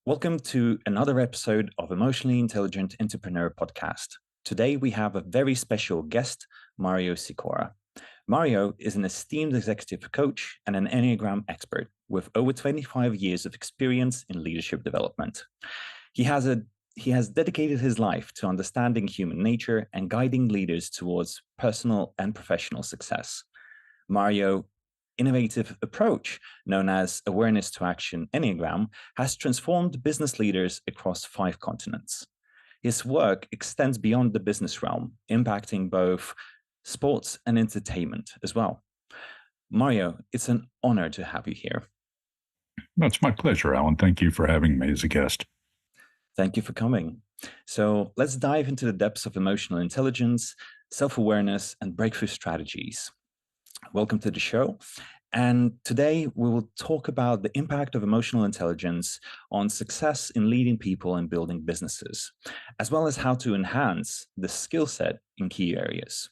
Welcome to another episode of Emotionally Intelligent Entrepreneur Podcast. Today we have a very special guest, Mario Sikora. Mario is an esteemed executive coach and an Enneagram expert with over 25 years of experience in leadership development. He has dedicated his life to understanding human nature and guiding leaders towards personal and professional success. Mario innovative approach, known as Awareness to Action Enneagram, has transformed business leaders across 5 continents. His work extends beyond the business realm, impacting both sports and entertainment as well. Mario, it's an honor to have you here. It's my pleasure, Alan. Thank you for having me as a guest. Thank you for coming. So let's dive into the depths of emotional intelligence, self-awareness, and breakthrough strategies. Welcome to the show. And today we will talk about the impact of emotional intelligence on success in leading people and building businesses, as well as how to enhance the skill set in key areas.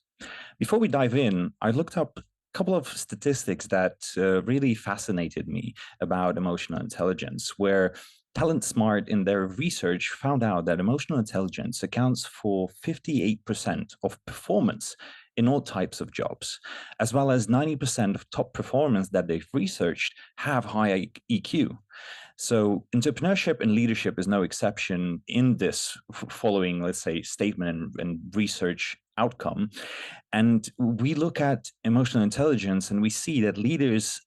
Before we dive in, I looked up a couple of statistics that really fascinated me about emotional intelligence, where Talent Smart in their research found out that emotional intelligence accounts for 58% of performance in all types of jobs, as well as 90% of top performers that they've researched have high EQ. So entrepreneurship and leadership is no exception in this following, let's say, statement and research outcome. And we look at emotional intelligence and we see that leaders'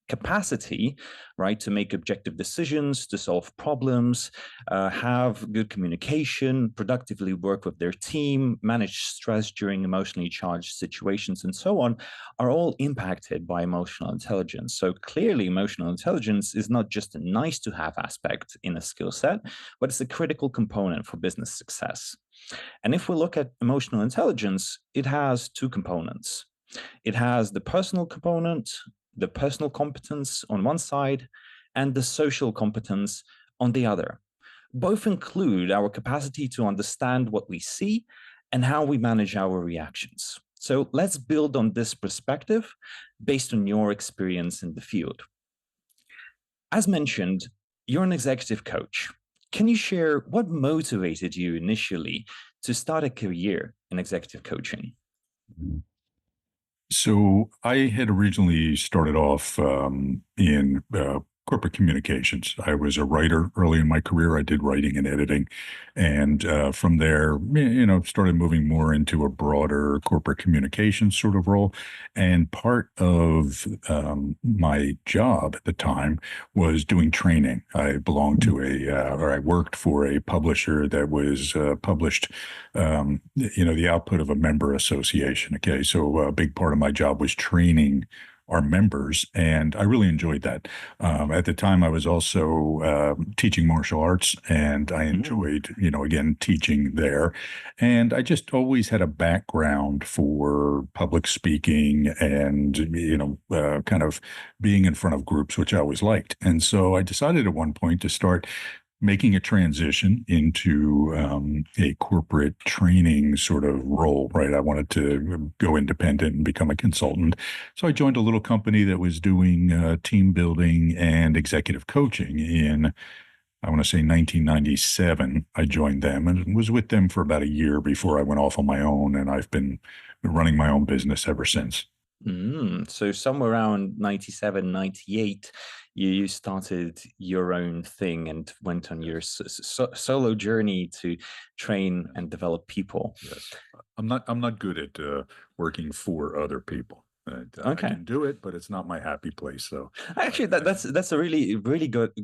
capacity, right, to make objective decisions, to solve problems, have good communication, productively work with their team, manage stress during emotionally charged situations, and so on, are all impacted by emotional intelligence. So clearly, emotional intelligence is not just a nice to have aspect in a skill set, but it's a critical component for business success. And if we look at emotional intelligence, it has 2 components. It has the personal component, the personal competence on one side, and the social competence on the other. Both include our capacity to understand what we see and how we manage our reactions. So let's build on this perspective based on your experience in the field. As mentioned, you're an executive coach. Can you share what motivated you initially to start a career in executive coaching? So I had originally started off in corporate communications. I was a writer early in my career. I did writing and editing. And from there, started moving more into a broader corporate communications sort of role. And part of my job at the time was doing training. I belonged to or I worked for a publisher that was published, the output of a member association. Okay. So a big part of my job was training our members, and I really enjoyed that. At the time, I was also teaching martial arts, and I enjoyed, again, teaching there. And I just always had a background for public speaking and, kind of being in front of groups, which I always liked. And so I decided at one point to start making a transition into a corporate training sort of role, right? I wanted to go independent and become a consultant. So I joined a little company that was doing team building and executive coaching in, I want to say 1997. I joined them and was with them for about a year before I went off on my own. And I've been running my own business ever since. So somewhere around 97, 98, you started your own thing and went on your solo journey to train and develop people. Yes. I'm not good at working for other people. I Okay. can do it, but it's not my happy place. So Actually, that's a really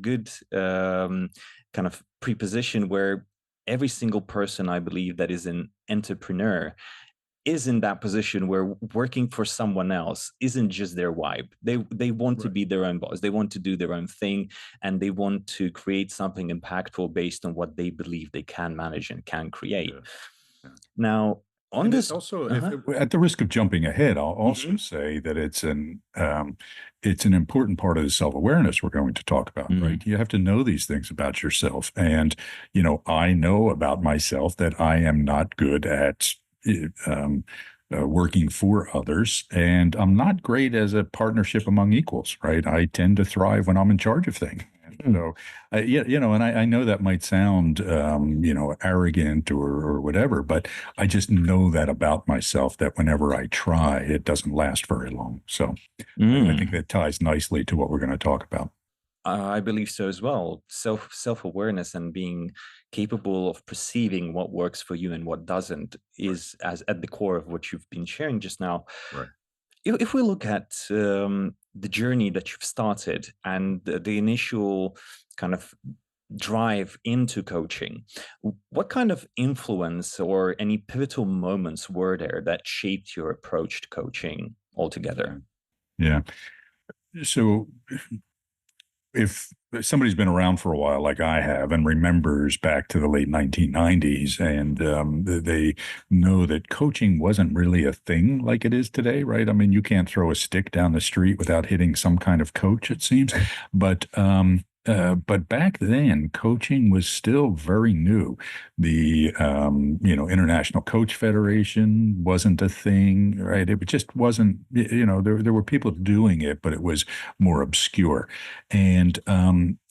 good kind of preposition where every single person, I believe, that is an entrepreneur is in that position where working for someone else isn't just their vibe. They want to Right. be their own boss. They want to do their own thing, and they want to create something impactful based on what they believe they can manage and can create. Yeah. Yeah. Now, on And it this, also, uh-huh. at the risk of jumping ahead, I'll also Mhm. say that it's an important part of the self awareness we're going to talk about. Right? You have to know these things about yourself, and I know about myself that I am not good at working for others, and I'm not great as a partnership among equals. Right? I tend to thrive when I'm in charge of things. Mm. So, yeah, and I know that might sound, arrogant or whatever, but I just know that about myself that whenever I try, it doesn't last very long. So I think Mm. that ties nicely to what we're going to talk about. I believe so as well. Self-awareness and being capable of perceiving what works for you and what doesn't is as at the core of what you've been sharing just now. Right. If we look at the journey that you've started and the initial kind of drive into coaching, what kind of influence or any pivotal moments were there that shaped your approach to coaching altogether? Yeah. So if somebody's been around for a while, like I have, and remembers back to the late 1990s, and they know that coaching wasn't really a thing like it is today, right? I mean, you can't throw a stick down the street without hitting some kind of coach, it seems. But back then, coaching was still very new. The International Coach Federation wasn't a thing, right? It just wasn't. There were people doing it, but it was more obscure. And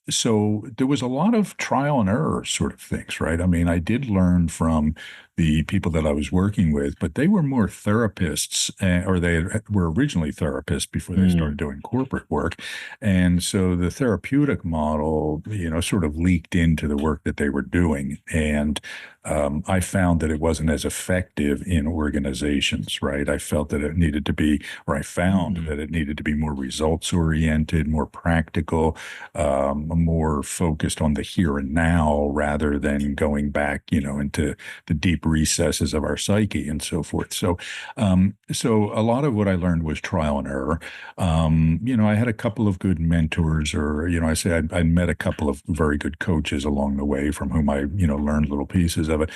so there was a lot of trial and error sort of things, right? I mean, I did learn from the people that I was working with, but they were more therapists, or they were originally therapists before they started Mm. doing corporate work. And so the therapeutic model, sort of leaked into the work that they were doing. And I found that it wasn't as effective in organizations, right? I felt that it needed to be, or I found Mm. that it needed to be more results oriented, more practical, more focused on the here and now rather than going back, into the deep recesses of our psyche and so forth. So a lot of what I learned was trial and error. I had a couple of good mentors, or I met a couple of very good coaches along the way from whom I learned little pieces of it.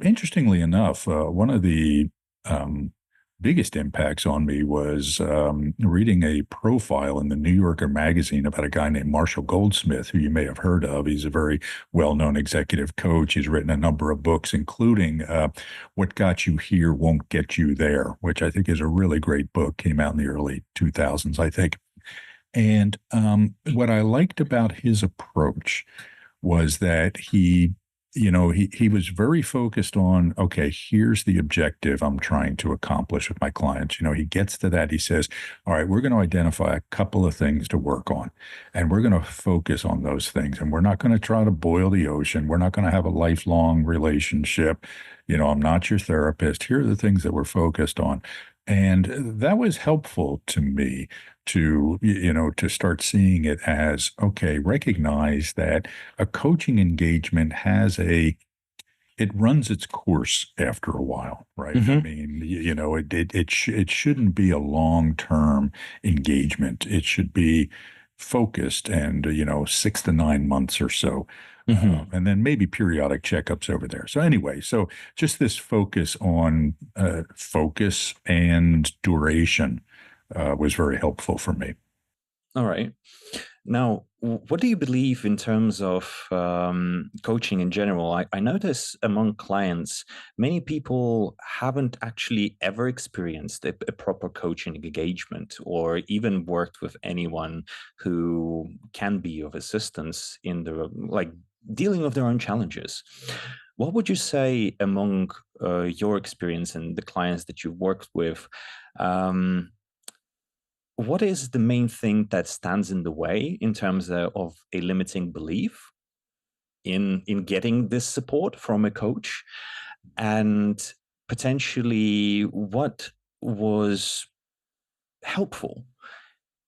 Interestingly enough, one of the um, biggest impacts on me was reading a profile in the New Yorker magazine about a guy named Marshall Goldsmith, who you may have heard of. He's a very well-known executive coach. He's written a number of books, including What Got You Here Won't Get You There, which I think is a really great book. Came out in the early 2000s, I think. And what I liked about his approach was that he was very focused on, okay, here's the objective I'm trying to accomplish with my clients. He gets to that. He says, all right, we're going to identify a couple of things to work on, and we're going to focus on those things. And we're not going to try to boil the ocean. We're not going to have a lifelong relationship. I'm not your therapist. Here are the things that we're focused on. And that was helpful to me to start seeing it as, okay, recognize that a coaching engagement it runs its course after a while, right? I Hmm. mean, it shouldn't be a long-term engagement. It should be focused and, 6 to 9 months or so. Hmm. And then maybe periodic checkups over there. So anyway, so just this focus on focus and duration was very helpful for me. All right. Now, what do you believe in terms of coaching in general? I notice among clients, many people haven't actually ever experienced a proper coaching engagement or even worked with anyone who can be of assistance in the like dealing with their own challenges. What would you say among your experience and the clients that you've worked with? Um, what is the main thing that stands in the way in terms of a limiting belief in getting this support from a coach, and potentially what was helpful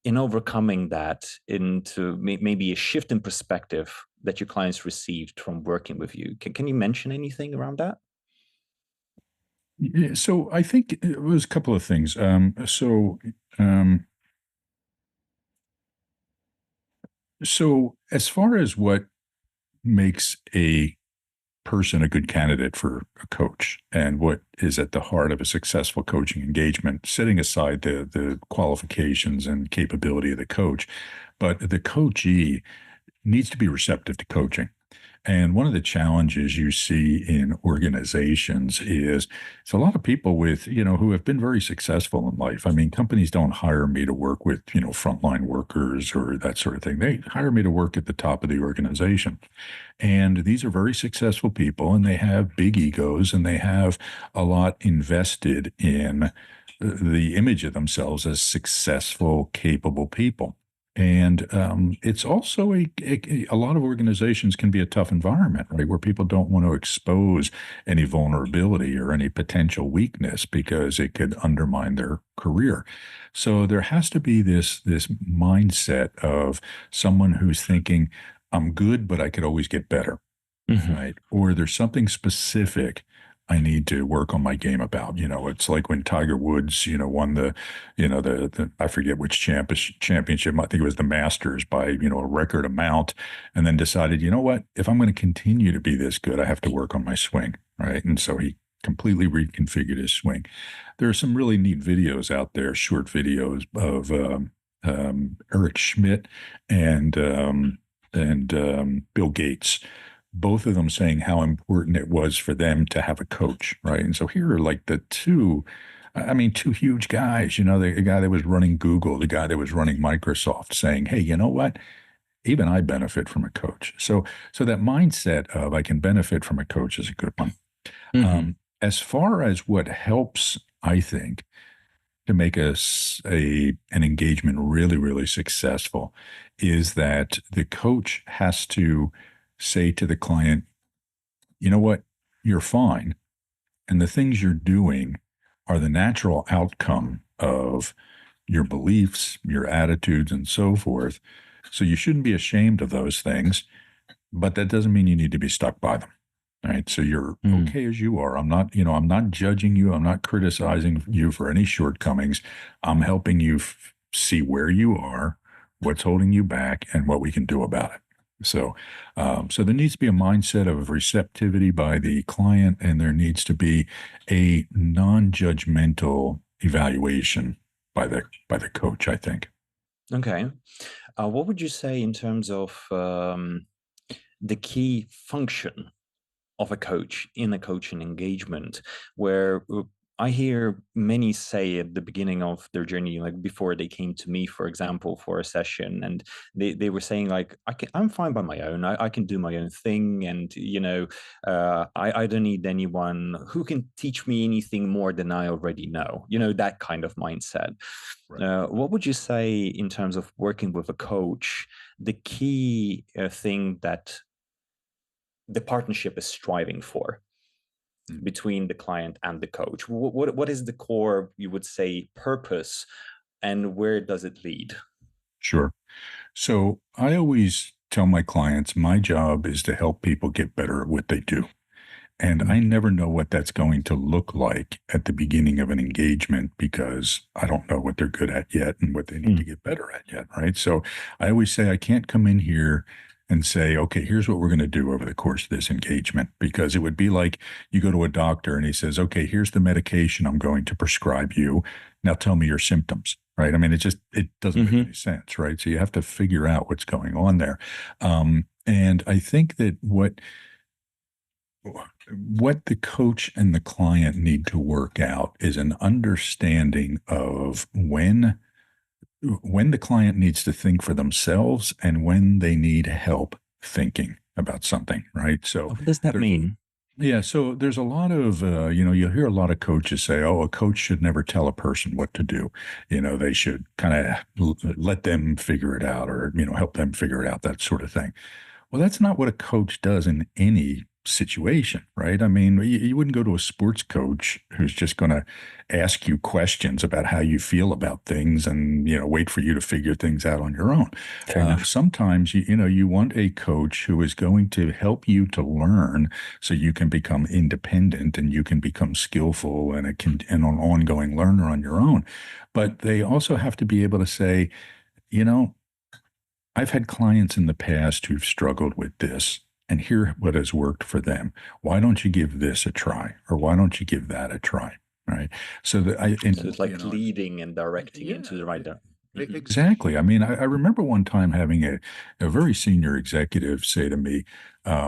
in overcoming that into maybe a shift in perspective that your clients received from working with you? Can you mention anything around that? Yeah, so I think it was a couple of things. Um, so as far as what makes a person a good candidate for a coach and what is at the heart of a successful coaching engagement, setting aside the qualifications and capability of the coach, but the coachee needs to be receptive to coaching. And one of the challenges you see in organizations is it's a lot of people with, who have been very successful in life. I mean, companies don't hire me to work with, frontline workers or that sort of thing. They hire me to work at the top of the organization. And these are very successful people, and they have big egos, and they have a lot invested in the image of themselves as successful, capable people. And it's also a lot of organizations can be a tough environment, right, where people don't want to expose any vulnerability or any potential weakness because it could undermine their career. So there has to be this mindset of someone who's thinking, I'm good, but I could always get better, Hmm. right? Or there's something specific I need to work on my game about. It's like when Tiger Woods, won the I forget which championship. I think it was the Masters by, a record amount, and then decided, you know what, if I'm going to continue to be this good, I have to work on my swing, right? And so he completely reconfigured his swing. There are some really neat videos out there, short videos of Eric Schmidt and Bill Gates, both of them saying how important it was for them to have a coach, right? And so here are like the two huge guys, the guy that was running Google, the guy that was running Microsoft, saying, hey, you know what? Even I benefit from a coach. So that mindset of I can benefit from a coach is a good one. Hmm. As far as what helps, I think, to make an engagement really, really successful is that the coach has to say to the client, you know what, you're fine. And the things you're doing are the natural outcome of your beliefs, your attitudes, and so forth. So you shouldn't be ashamed of those things, but that doesn't mean you need to be stuck by them. Right. So you're Mm. okay as you are. I'm not judging you. I'm not criticizing you for any shortcomings. I'm helping you see where you are, what's holding you back, and what we can do about it. So there needs to be a mindset of receptivity by the client, and there needs to be a non-judgmental evaluation by the coach, I think. Okay. What would you say in terms of the key function of a coach in a coaching engagement, where I hear many say at the beginning of their journey, like before they came to me, for example, for a session, and they were saying like, I'm fine by my own. I can do my own thing, and I don't need anyone who can teach me anything more than I already know. That kind of mindset. Right. What would you say in terms of working with a coach? The key thing that the partnership is striving for Mm. between the client and the coach? What is the core, you would say, purpose, and where does it lead? Sure. So I always tell my clients my job is to help people get better at what they do. And I Mhm. never know what that's going to look like at the beginning of an engagement because I don't know what they're good at yet and what they need to Mm. get better at yet. Right. So I always say I can't come in here and say, okay, here's what we're going to do over the course of this engagement, because it would be like you go to a doctor and he says, okay, here's the medication I'm going to prescribe you. Now tell me your symptoms. Right. I mean, it doesn't make any Hmm. sense. Right. So you have to figure out what's going on there. And I think that what the coach and the client need to work out is an understanding of when the client needs to think for themselves and when they need help thinking about something, right? So What does that there's mean? yeah, so there's a lot of you'll hear a lot of coaches say, "Oh, a coach should never tell a person what to do. They should kind of let them figure it out, or help them figure it out, that sort of thing." Well, that's not what a coach does in any situation, right? I mean, you wouldn't go to a sports coach who's just going to ask you questions about how you feel about things and, wait for you to figure things out on your own. Fair enough. Sometimes, you want a coach who is going to help you to learn so you can become independent and you can become skillful and and an ongoing learner on your own. But they also have to be able to say, you know, I've had clients in the past who've struggled with this, and here what has worked for them. Why don't you give this a try, or why don't you give that a try? Right. So that I, So and it's like leading and directing into yeah, the right. Exactly. I mean, I remember one time having a very senior executive say to me at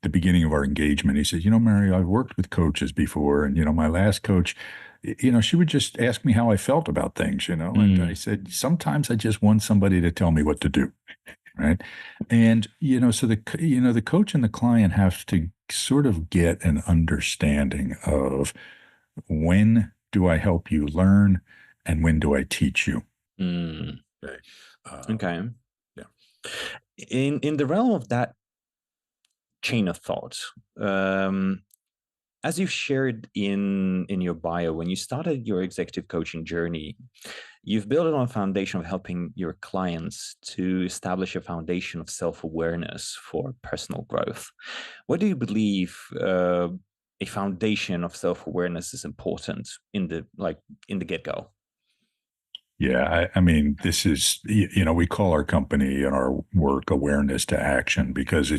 the beginning of our engagement, he said, Mario, I've worked with coaches before, and, my last coach, she would just ask me how I felt about things, and I Mm, said, sometimes I just want somebody to tell me what to do. Right. And, so the coach and the client have to sort of get an understanding of when do I help you learn and when do I teach you? mm. Okay. Okay. Yeah. In the realm of that chain of thought, um, as you've shared in your bio, when you started your executive coaching journey, you've built it on a foundation of helping your clients to establish a foundation of self-awareness for personal growth. What do you believe a foundation of self-awareness is important in the get-go? Yeah, I mean, this is, we call our company and our work awareness to action because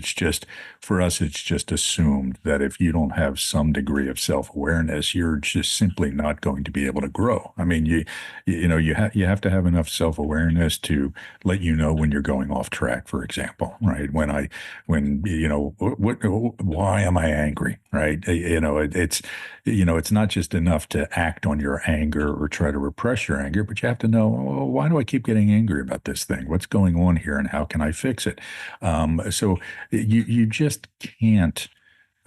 for us, it's just assumed that if you don't have some degree of self-awareness, you're just simply not going to be able to grow. I mean, you have to have enough self-awareness to let you know when you're going off track, for example, right? Why am I angry, right? It's not just enough to act on your anger or try to repress your anger, but you have to know, well, why do I keep getting angry about this thing? What's going on here, and how can I fix it? So you just can't.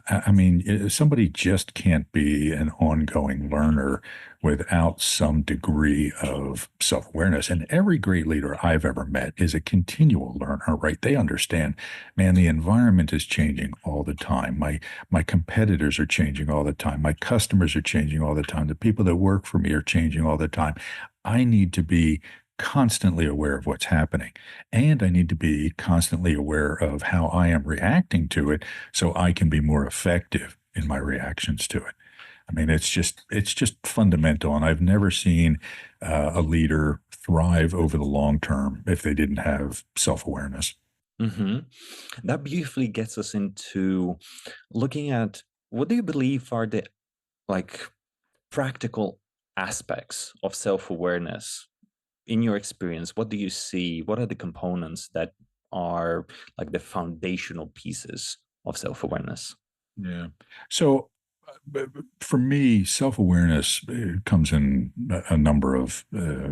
I mean, somebody just can't be an ongoing learner without some degree of self-awareness. And every great leader I've ever met is a continual learner, right? They understand, man, the environment is changing all the time. My competitors are changing all the time. My customers are changing all the time. The people that work for me are changing all the time. I need to be constantly aware of what's happening. And I need to be constantly aware of how I am reacting to it so I can be more effective in my reactions to it. I mean, it's just fundamental, and I've never seen a leader thrive over the long term if they didn't have self awareness. Hmm. That beautifully gets us into looking at what do you believe are the like practical aspects of self-awareness in your experience. What do you see? What are the components that are like the foundational pieces of self-awareness? Yeah. So for me, self awareness comes in a number of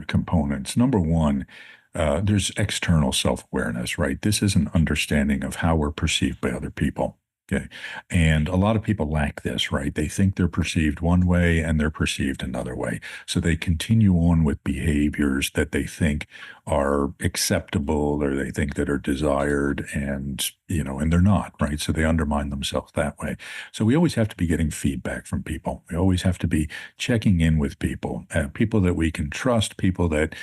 components. Number one, there's external self awareness, right? This is an understanding of how we're perceived by other people. Okay. And a lot of people lack this, right? They think they're perceived one way and they're perceived another way. So they continue on with behaviors that they think are acceptable or they think that are desired and they're not, right? So they undermine themselves that way. So we always have to be getting feedback from people. We always have to be checking in with people that we can trust, people that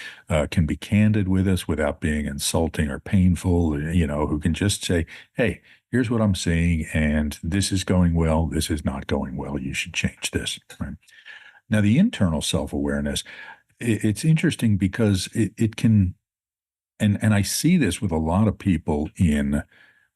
can be candid with us without being insulting or painful, who can just say, hey, here's what I'm seeing, and this is going well, this is not going well, you should change this. Right? Now, the internal self awareness, it's interesting because it can, and I see this with a lot of people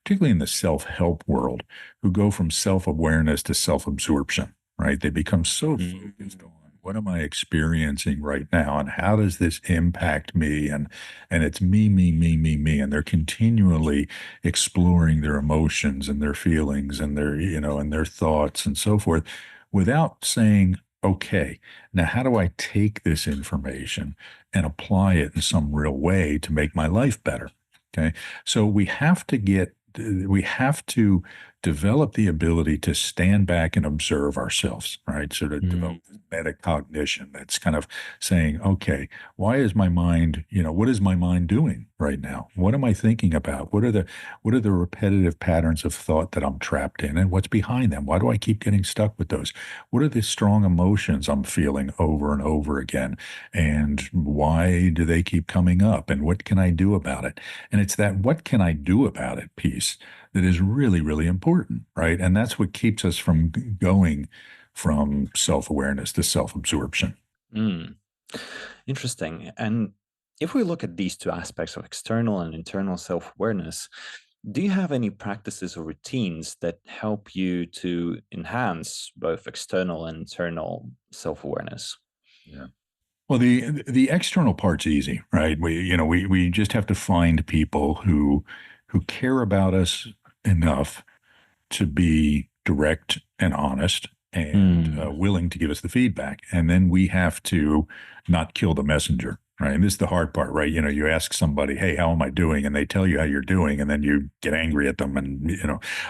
particularly in the self-help world, who go from self-awareness to self-absorption, right? They become so focused on what am I experiencing right now and how does this impact me? And it's me, me, me, me, me. And they're continually exploring their emotions and their feelings and their thoughts and so forth without saying, okay, now how do I take this information and apply it in some real way to make my life better? Okay. So we have to develop the ability to stand back and observe ourselves, right? So to Mm, develop metacognition that's kind of saying, okay, why is my mind, what is my mind doing right now? What am I thinking about? What are the repetitive patterns of thought that I'm trapped in and what's behind them? Why do I keep getting stuck with those? What are the strong emotions I'm feeling over and over again? And why do they keep coming up? And what can I do about it? And it's that what can I do about it piece that is really, really important, right? And that's what keeps us from going from self awareness to self absorption. mm. Interesting. And if we look at these two aspects of external and internal self-awareness, do you have any practices or routines that help you to enhance both external and internal self-awareness? Yeah. Well, the external part's easy, right? We just have to find people who care about us enough to be direct and honest and Mm. willing to give us the feedback. And then we have to not kill the messenger, right? And this is the hard part, right? You ask somebody, "Hey, how am I doing?" And they tell you how you're doing, and then you get angry at them, and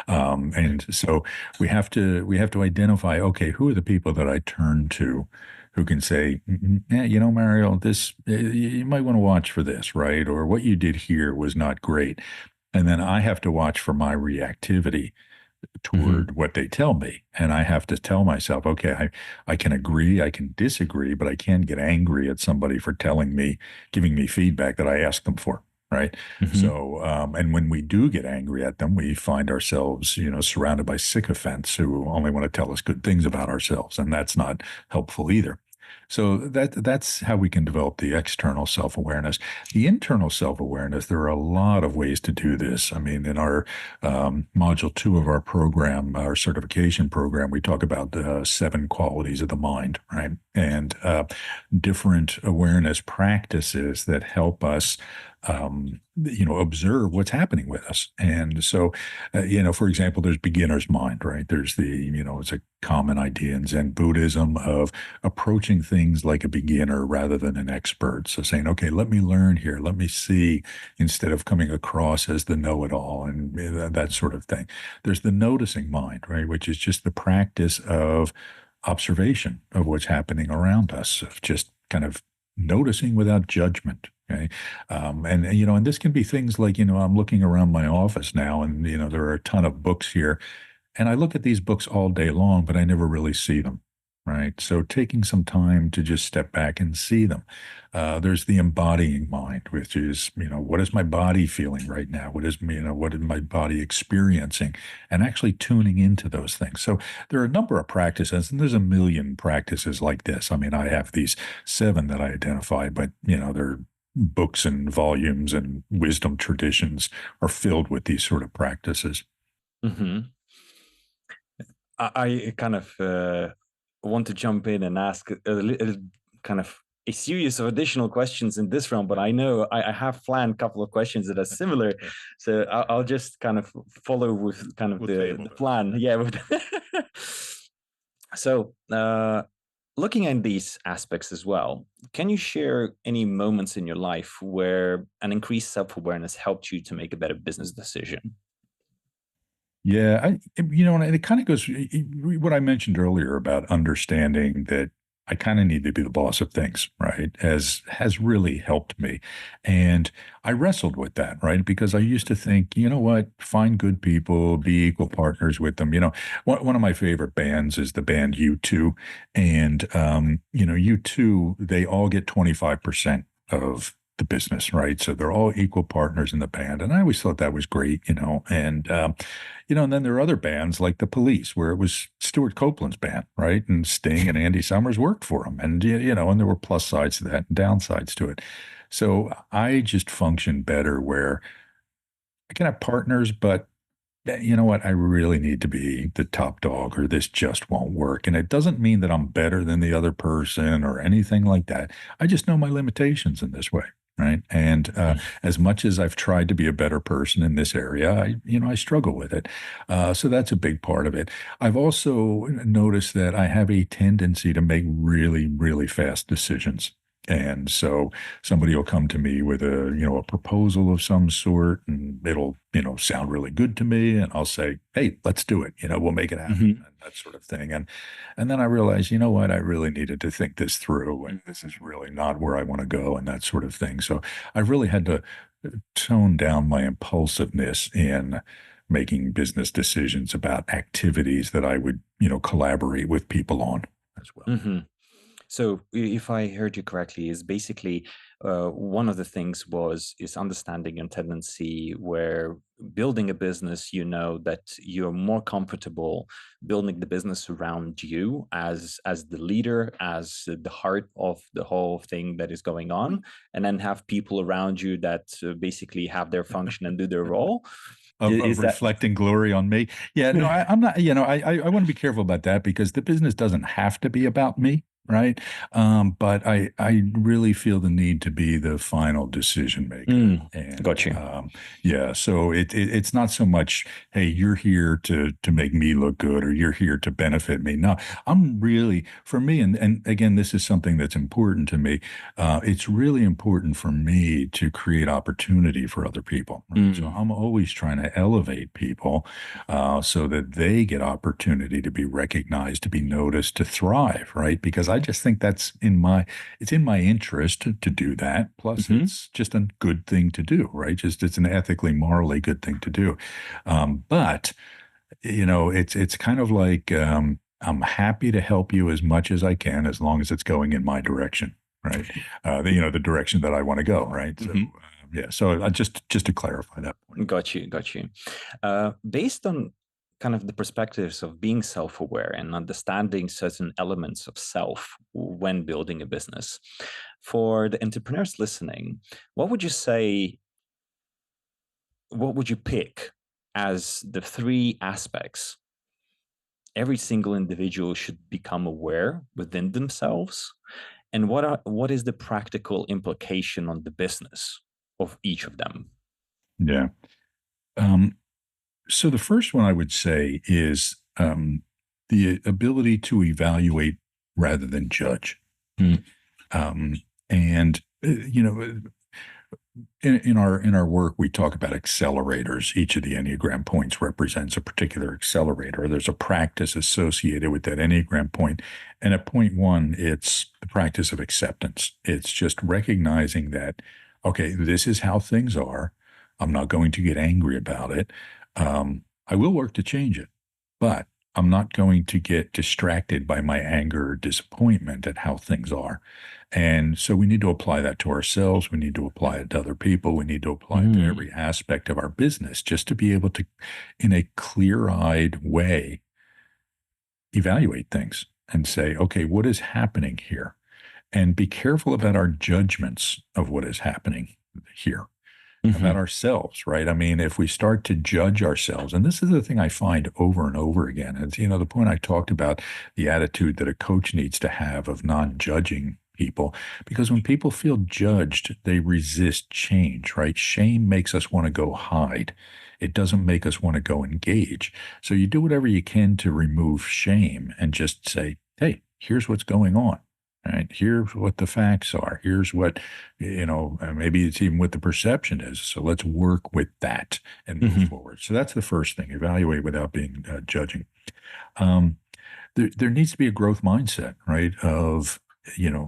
and so we have to identify, okay, who are the people that I turn to, who can say, yeah, Mario, this you might want to watch for this, right? Or what you did here was not great. And then I have to watch for my reactivity Hmm. toward what they tell me. And I have to tell myself, okay, I can agree, I can disagree, but I can't get angry at somebody for telling me, giving me feedback that I asked them for. Right. Hmm. So, and when we do get angry at them, we find ourselves, surrounded by sycophants who only want to tell us good things about ourselves. And that's not helpful either. So that's how we can develop the external self-awareness. The internal self-awareness, there are a lot of ways to do this. I mean, in our module 2 of our program, our certification program, we talk about the 7 qualities of the mind, right? And different awareness practices that help us, observe what's happening with us. And so, for example, there's beginner's mind, right? There's it's a common idea in Zen Buddhism of approaching things like a beginner rather than an expert. So saying, okay, let me learn here, let me see, instead of coming across as the know-it-all and that sort of thing. There's the noticing mind, right, which is just the practice of observation of what's happening around us, of just kind of noticing without judgment. Okay. And this can be things like, I'm looking around my office now and, there are a ton of books here. And I look at these books all day long, but I never really see them. Right. So taking some time to just step back and see them. There's the embodying mind, which is, what is my body feeling right now? What is my body experiencing? And actually tuning into those things. So there are a number of practices, and there's a million practices like this. I mean, I have these 7 that I identify, but, they're books and volumes and wisdom traditions are filled with these sort of practices. Hmm. I kind of want to jump in and ask kind of a series of additional questions in this round, but I know I have planned a couple of questions that are similar, so I'll just kind of follow with kind of We'll the table those. plan. Yeah. So, looking at these aspects as well, can you share any moments in your life where an increased self-awareness helped you to make a better business decision? Yeah, and it kind of goes what I mentioned earlier about understanding that I kind of need to be the boss of things, right? Has really helped me. And I wrestled with that, right? Because I used to think, you know what, find good people, be equal partners with them. One of my favorite bands is the band U2. And U2, they all get 25% of the business, right? So they're all equal partners in the band. And I always thought that was great, and then there are other bands like the Police, where it was Stuart Copeland's band, right? And Sting and Andy Summers worked for him, and and there were plus sides to that and downsides to it. So I just function better where I can have partners, but you know what? I really need to be the top dog, or this just won't work. And it doesn't mean that I'm better than the other person or anything like that. I just know my limitations in this way. Right. And as much as I've tried to be a better person in this area, I struggle with it. So that's a big part of it. I've also noticed that I have a tendency to make really, really fast decisions. And so somebody will come to me with a proposal of some sort, and it'll, sound really good to me. And I'll say, hey, let's do it. We'll make it happen, Hmm. and that sort of thing. And then I realize, you know what, I really needed to think this through, and this is really not where I want to go, and that sort of thing. So I really had to tone down my impulsiveness in making business decisions about activities that I would, collaborate with people on as well. Hmm. So, if I heard you correctly, is basically one of the things is understanding your tendency, where building a business, that you're more comfortable building the business around you as the leader, as the heart of the whole thing that is going on, and then have people around you that basically have their function and do their role. Of Is that? reflecting glory on me. Yeah, no, I'm not, I want to be careful about that, because the business doesn't have to be about me. right? But I really feel the need to be the final decision maker. Mm, And got you. yeah, so it's not so much, hey, you're here to make me look good or you're here to benefit me. No, I'm really, for me, and again, this is something that's important to me. It's really important for me to create opportunity for other people, right? So Mm, I'm always trying to elevate people so that they get opportunity to be recognized, to be noticed, to thrive, right? Because I just think it's in my interest to do that. Plus, hmm it's just a good thing to do, right? Just it's an ethically, morally good thing to do. But it's kind of like I'm happy to help you as much as I can, as long as it's going in my direction, right? The direction that I want to go, right? So hmm yeah. So just to clarify that point. Got you, got you. Based on kind of the perspectives of being self-aware and understanding certain elements of self when building a business, for the entrepreneurs listening, what would you say, what would you pick as the three aspects every single individual should become aware within themselves? And what is the practical implication on the business of each of them? Yeah. Um, so the first one I would say is the ability to evaluate rather than judge. Mm, Um, and in our work, we talk about accelerators. Each of the Enneagram points represents a particular accelerator. There's a practice associated with that Enneagram point. And at point one, it's the practice of acceptance. It's just recognizing that, okay, this is how things are. I'm not going to get angry about it. I will work to change it, but I'm not going to get distracted by my anger or disappointment at how things are. And so we need to apply that to ourselves. We need to apply it to other people. We need to apply it to mm, every aspect of our business just to be able to, in a clear eyed way, evaluate things and say, okay, what is happening here? And be careful about our judgments of what is happening here about mhm, ourselves, right? I mean, if we start to judge ourselves, and this is the thing I find over and over again, it's, the point I talked about, the attitude that a coach needs to have of non-judging people, because when people feel judged, they resist change, right? Shame makes us want to go hide. It doesn't make us want to go engage. So you do whatever you can to remove shame and just say, hey, here's what's going on. Right. Here's what the facts are. Here's what, maybe it's even what the perception is. So let's work with that and move mhm, forward. So that's the first thing, evaluate without being judging. Um, there needs to be a growth mindset, right? Of,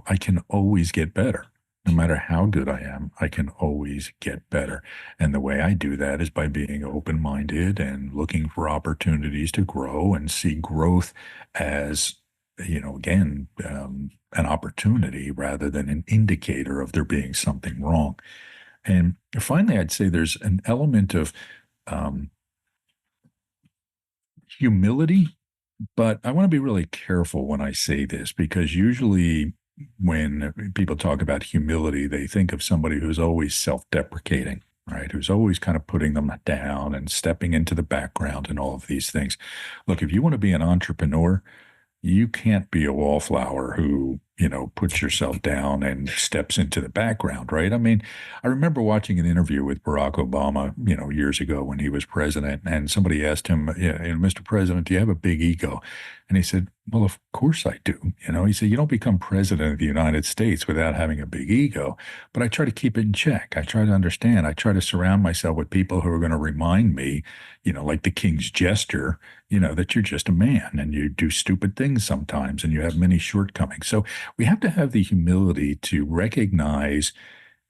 I can always get better. No matter how good I am, I can always get better. And the way I do that is by being open minded and looking for opportunities to grow and see growth as, again, an opportunity rather than an indicator of there being something wrong. And finally, I'd say there's an element of um, humility, but I want to be really careful when I say this because usually when people talk about humility, they think of somebody who's always self deprecating, right? Who's always kind of putting them down and stepping into the background and all of these things. Look, if you want to be an entrepreneur, you can't be a wallflower who, puts yourself down and steps into the background, right? I mean, I remember watching an interview with Barack Obama, years ago when he was president, and somebody asked him, yeah, Mr. President, do you have a big ego? And he said, well, of course I do. He said, you don't become president of the United States without having a big ego, but I try to keep it in check. I try to understand. I try to surround myself with people who are going to remind me, like the king's jester, that you're just a man and you do stupid things sometimes and you have many shortcomings. So we have to have the humility to recognize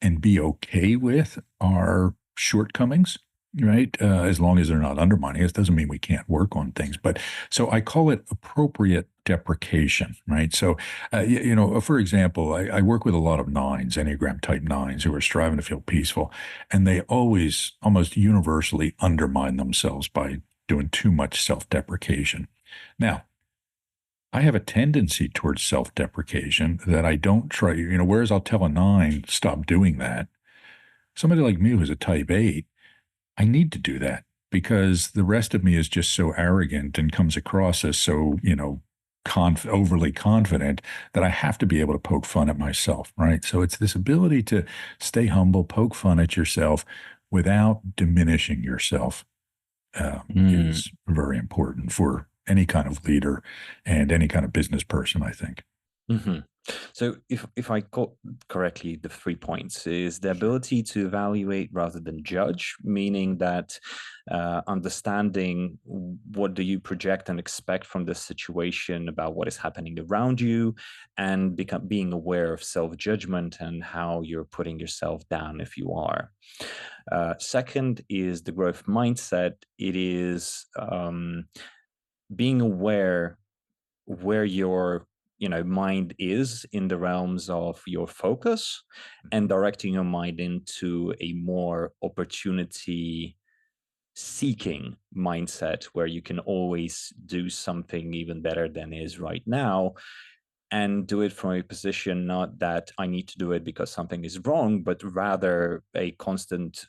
and be okay with our shortcomings, right? As long as they're not undermining us, doesn't mean we can't work on things. But so I call it appropriate deprecation, right? So, for example, I work with a lot of nines, Enneagram type nines, who are striving to feel peaceful, and they always, almost universally, undermine themselves by doing too much self deprecation. Now, I have a tendency towards self deprecation that I don't try, whereas I'll tell a nine, stop doing that. Somebody like me who's a type eight, I need to do that because the rest of me is just so arrogant and comes across as so, overly confident that I have to be able to poke fun at myself, right? So it's this ability to stay humble, poke fun at yourself without diminishing yourself, Mm. is very important for any kind of leader and any kind of business person, I think. Hmm. So if I caught correctly, the 3 points is the ability to evaluate rather than judge, meaning that understanding what do you project and expect from the situation about what is happening around you, and being aware of self-judgment and how you're putting yourself down if you are. Second is the growth mindset. It is being aware where your mind is in the realms of your focus, and directing your mind into a more opportunity seeking mindset where you can always do something even better than is right now, and do it from a position not that I need to do it because something is wrong, but rather a constant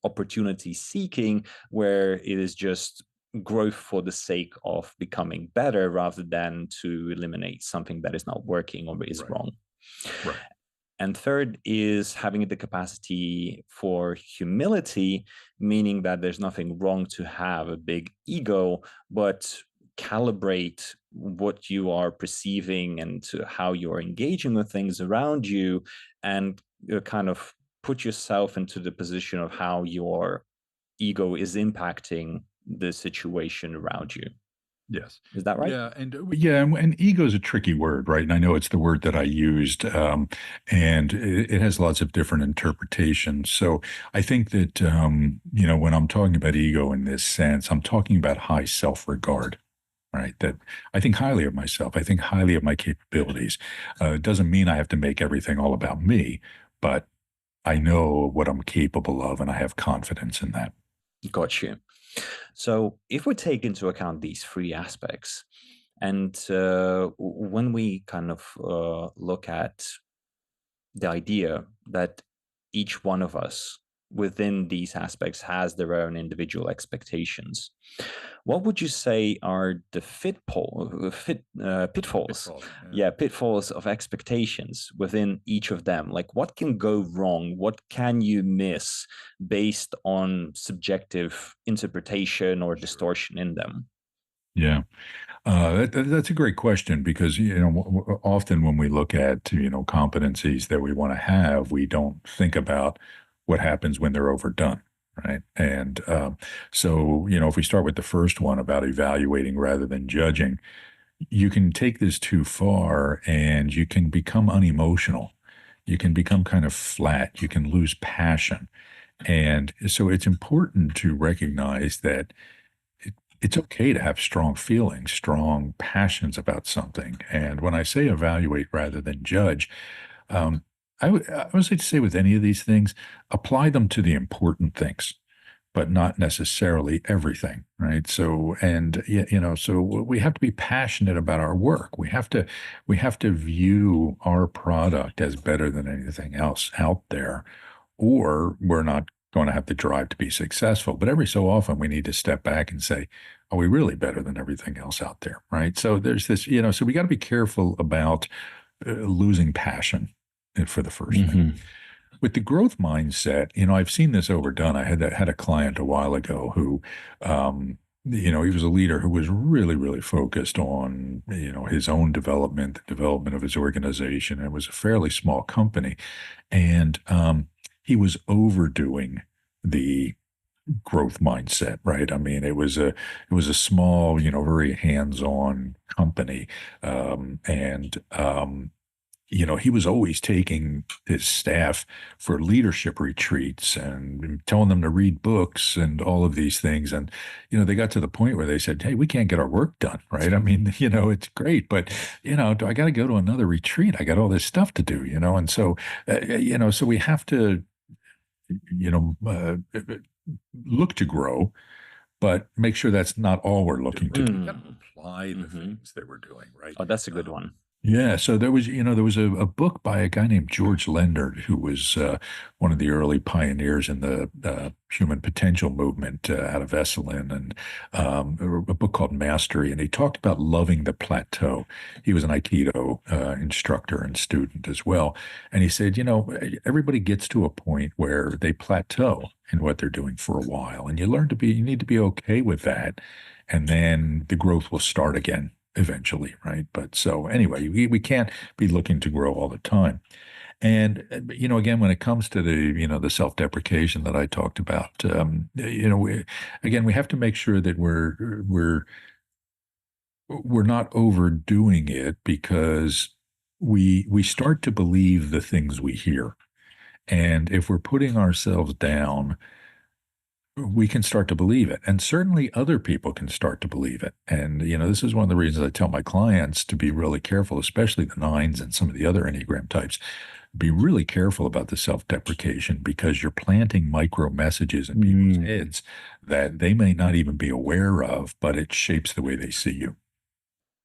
opportunity seeking where it is just growth for the sake of becoming better rather than to eliminate something that is not working or is Right. wrong. Right. And third is having the capacity for humility, meaning that there's nothing wrong to have a big ego, but calibrate what you are perceiving and to how you're engaging with things around you, and kind of put yourself into the position of how your ego is impacting the situation around you. Yes. Is that right? Yeah, and ego is a tricky word, right? And I know it's the word that I used, and it has lots of different interpretations. So I think that when I'm talking about ego in this sense, I'm talking about high self-regard, right? That I think highly of myself. I think highly of my capabilities. It doesn't mean I have to make everything all about me, but I know what I'm capable of, and I have confidence in that. Got you. So, if we take into account these three aspects, and when we kind of look at the idea that each one of us within these aspects has their own individual expectations, what would you say are the pitfalls? Pitfalls. Yeah. Yeah, pitfalls of expectations within each of them. Like, what can go wrong? What can you miss based on subjective interpretation or Sure. distortion in them? Yeah. That's a great question because often when we look at competencies that we want to have, we don't think about what happens when they're overdone, right? And so if we start with the first one about evaluating rather than judging, you can take this too far and you can become unemotional. You can become kind of flat. You can lose passion, and so it's important to recognize that it's okay to have strong feelings, strong passions about something. And when I say evaluate rather than judge, um, I would like to say with any of these things, apply them to the important things, but not necessarily everything, right? So, and so we have to be passionate about our work. We have to view our product as better than anything else out there, or we're not going to have the drive to be successful. But every so often, we need to step back and say, are we really better than everything else out there? Right. So there's this, so we got to be careful about losing passion for the first thing. Hmm. With the growth mindset, I've seen this overdone. I had a client a while ago who, he was a leader who was really, really focused on, his own development, the development of his organization. It was a fairly small company. And he was overdoing the growth mindset, right? I mean, it was a small, very hands-on company, and he was always taking his staff for leadership retreats and telling them to read books and all of these things. And, they got to the point where they said, hey, we can't get our work done, right? I mean, it's great, but, do I got to go to another retreat? I got all this stuff to do, and so, so we have to, you know, uh, look to grow, but make sure that's not all we're looking to do. We got to apply the Hmm. things that we're doing, right? Oh, that's a good one. Yeah, so there was a book by a guy named George Leonard, who was one of the early pioneers in the human potential movement out of Esalen, and a book called Mastery, and he talked about loving the plateau. He was an Aikido instructor and student as well, and he said, everybody gets to a point where they plateau in what they're doing for a while, and you need to be okay with that, and then the growth will start again eventually, right? But so anyway, we can't be looking to grow all the time. And again, when it comes to the self-deprecation that I talked about, we have to make sure that we're not overdoing it, because we start to believe the things we hear. And if we're putting ourselves down, we can start to believe it. And certainly other people can start to believe it. And, this is one of the reasons I tell my clients to be really careful, especially the nines and some of the other Enneagram types. Be really careful about the self-deprecation, because you're planting micro messages in people's heads that they may not even be aware of, but it shapes the way they see you.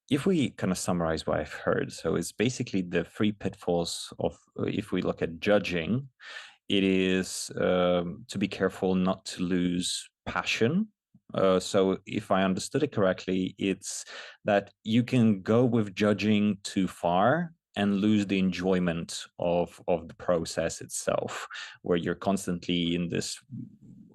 If we kind of summarize what I've heard, so it's basically the three pitfalls of, if we look at judging, it is to be careful not to lose passion. So if I understood it correctly, it's that you can go with judging too far and lose the enjoyment of the process itself, where you're constantly in this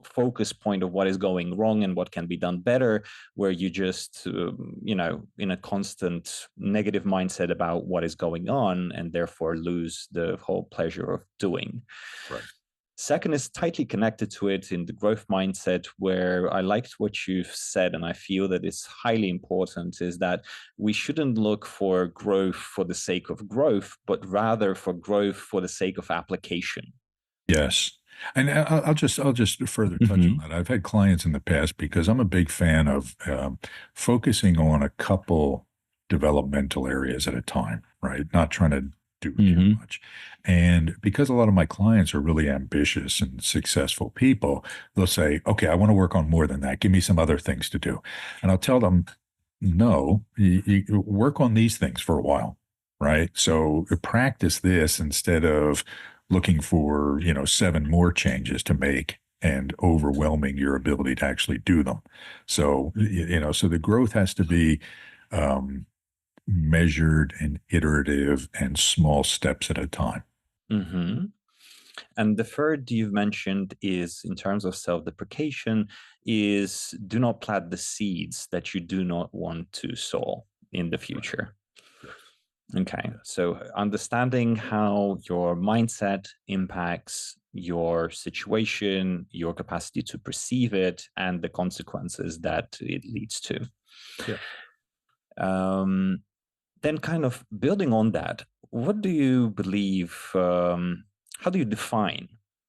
focus point of what is going wrong and what can be done better, where you just in a constant negative mindset about what is going on, and therefore lose the whole pleasure of doing. Right. Second is tightly connected to it in the growth mindset, where I liked what you've said, and I feel that it's highly important, is that we shouldn't look for growth for the sake of growth, but rather for growth for the sake of application. Yes. And I'll just further touch on that. I've had clients in the past, because I'm a big fan of focusing on a couple developmental areas at a time, right? Not trying to do too much. And because a lot of my clients are really ambitious and successful people, they'll say, okay, I want to work on more than that. Give me some other things to do. And I'll tell them, no, you work on these things for a while, right? So practice this instead of looking for, seven more changes to make and overwhelming your ability to actually do them. So, so the growth has to be measured and iterative and small steps at a time. And the third you've mentioned is, in terms of self-deprecation, is do not plant the seeds that you do not want to sow in the future. Right. Yes. Okay, so understanding how your mindset impacts your situation, your capacity to perceive it, and the consequences that it leads to. Yeah. Then kind of building on that, what do you believe, how do you define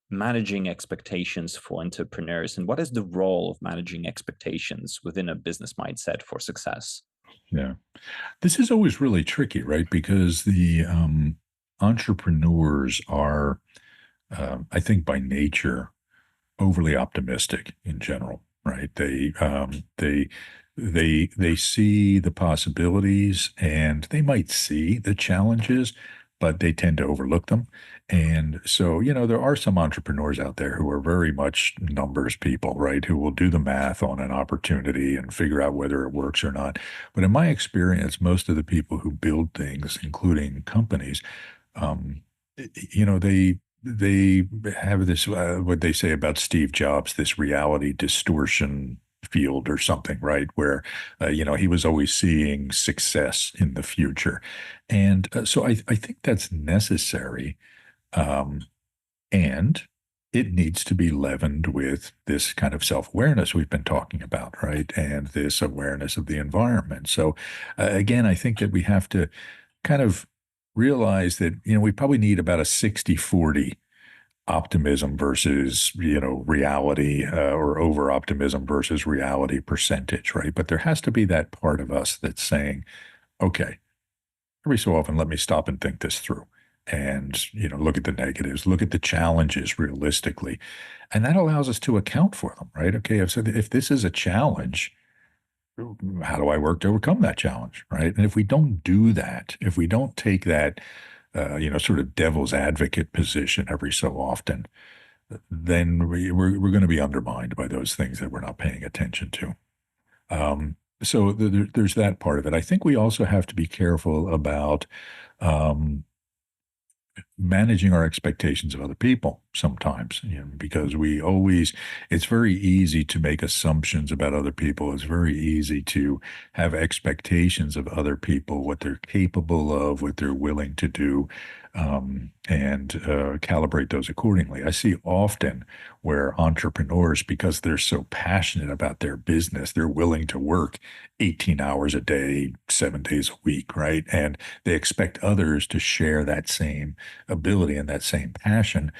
managing expectations for entrepreneurs, and what is the role of managing expectations within a business mindset for success? Yeah. This is always really tricky, right? Because the entrepreneurs are, I think, by nature, overly optimistic in general, right? They see the possibilities, and they might see the challenges, but they tend to overlook them. And so, there are some entrepreneurs out there who are very much numbers people, right? Who will do the math on an opportunity and figure out whether it works or not. But in my experience, most of the people who build things, including companies, um, they have this what they say about Steve Jobs, this reality distortion field or something, right? Where he was always seeing success in the future, and so I think that's necessary, um, and it needs to be leavened with this kind of self-awareness we've been talking about, right? And this awareness of the environment. So again, I think that we have to kind of realize that, we probably need about a 60-40 optimism versus, reality, or over optimism versus reality percentage, right? But there has to be that part of us that's saying, okay, every so often, let me stop and think this through. And, look at the negatives, look at the challenges realistically. And that allows us to account for them, right? Okay, if this is a challenge, how do I work to overcome that challenge, right? And if we don't do that, if we don't take that, sort of devil's advocate position every so often, then we're going to be undermined by those things that we're not paying attention to. So there's that part of it. I think we also have to be careful about um, managing our expectations of other people sometimes, because it's very easy to make assumptions about other people. It's very easy to have expectations of other people, what they're capable of, what they're willing to do, and calibrate those accordingly. I see often where entrepreneurs, because they're so passionate about their business, they're willing to work 18 hours a day, 7 days a week, right? And they expect others to share that same ability and that same passion,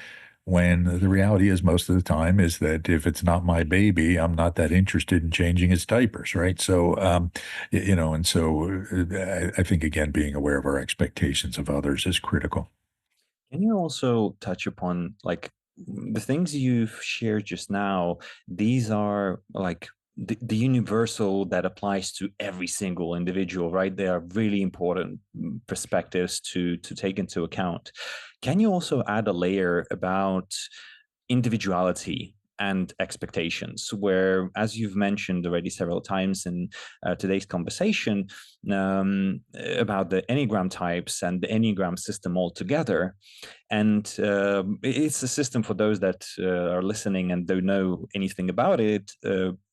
when the reality is most of the time is that if it's not my baby, I'm not that interested in changing its diapers, right? So, and so I think, again, being aware of our expectations of others is critical. Can you also touch upon like the things you've shared just now? These are like the universal that applies to every single individual, right? They are really important perspectives to take into account. Can you also add a layer about individuality and expectations, where, as you've mentioned already several times in today's conversation, about the Enneagram types and the Enneagram system altogether. And it's a system, for those that are listening and don't know anything about it.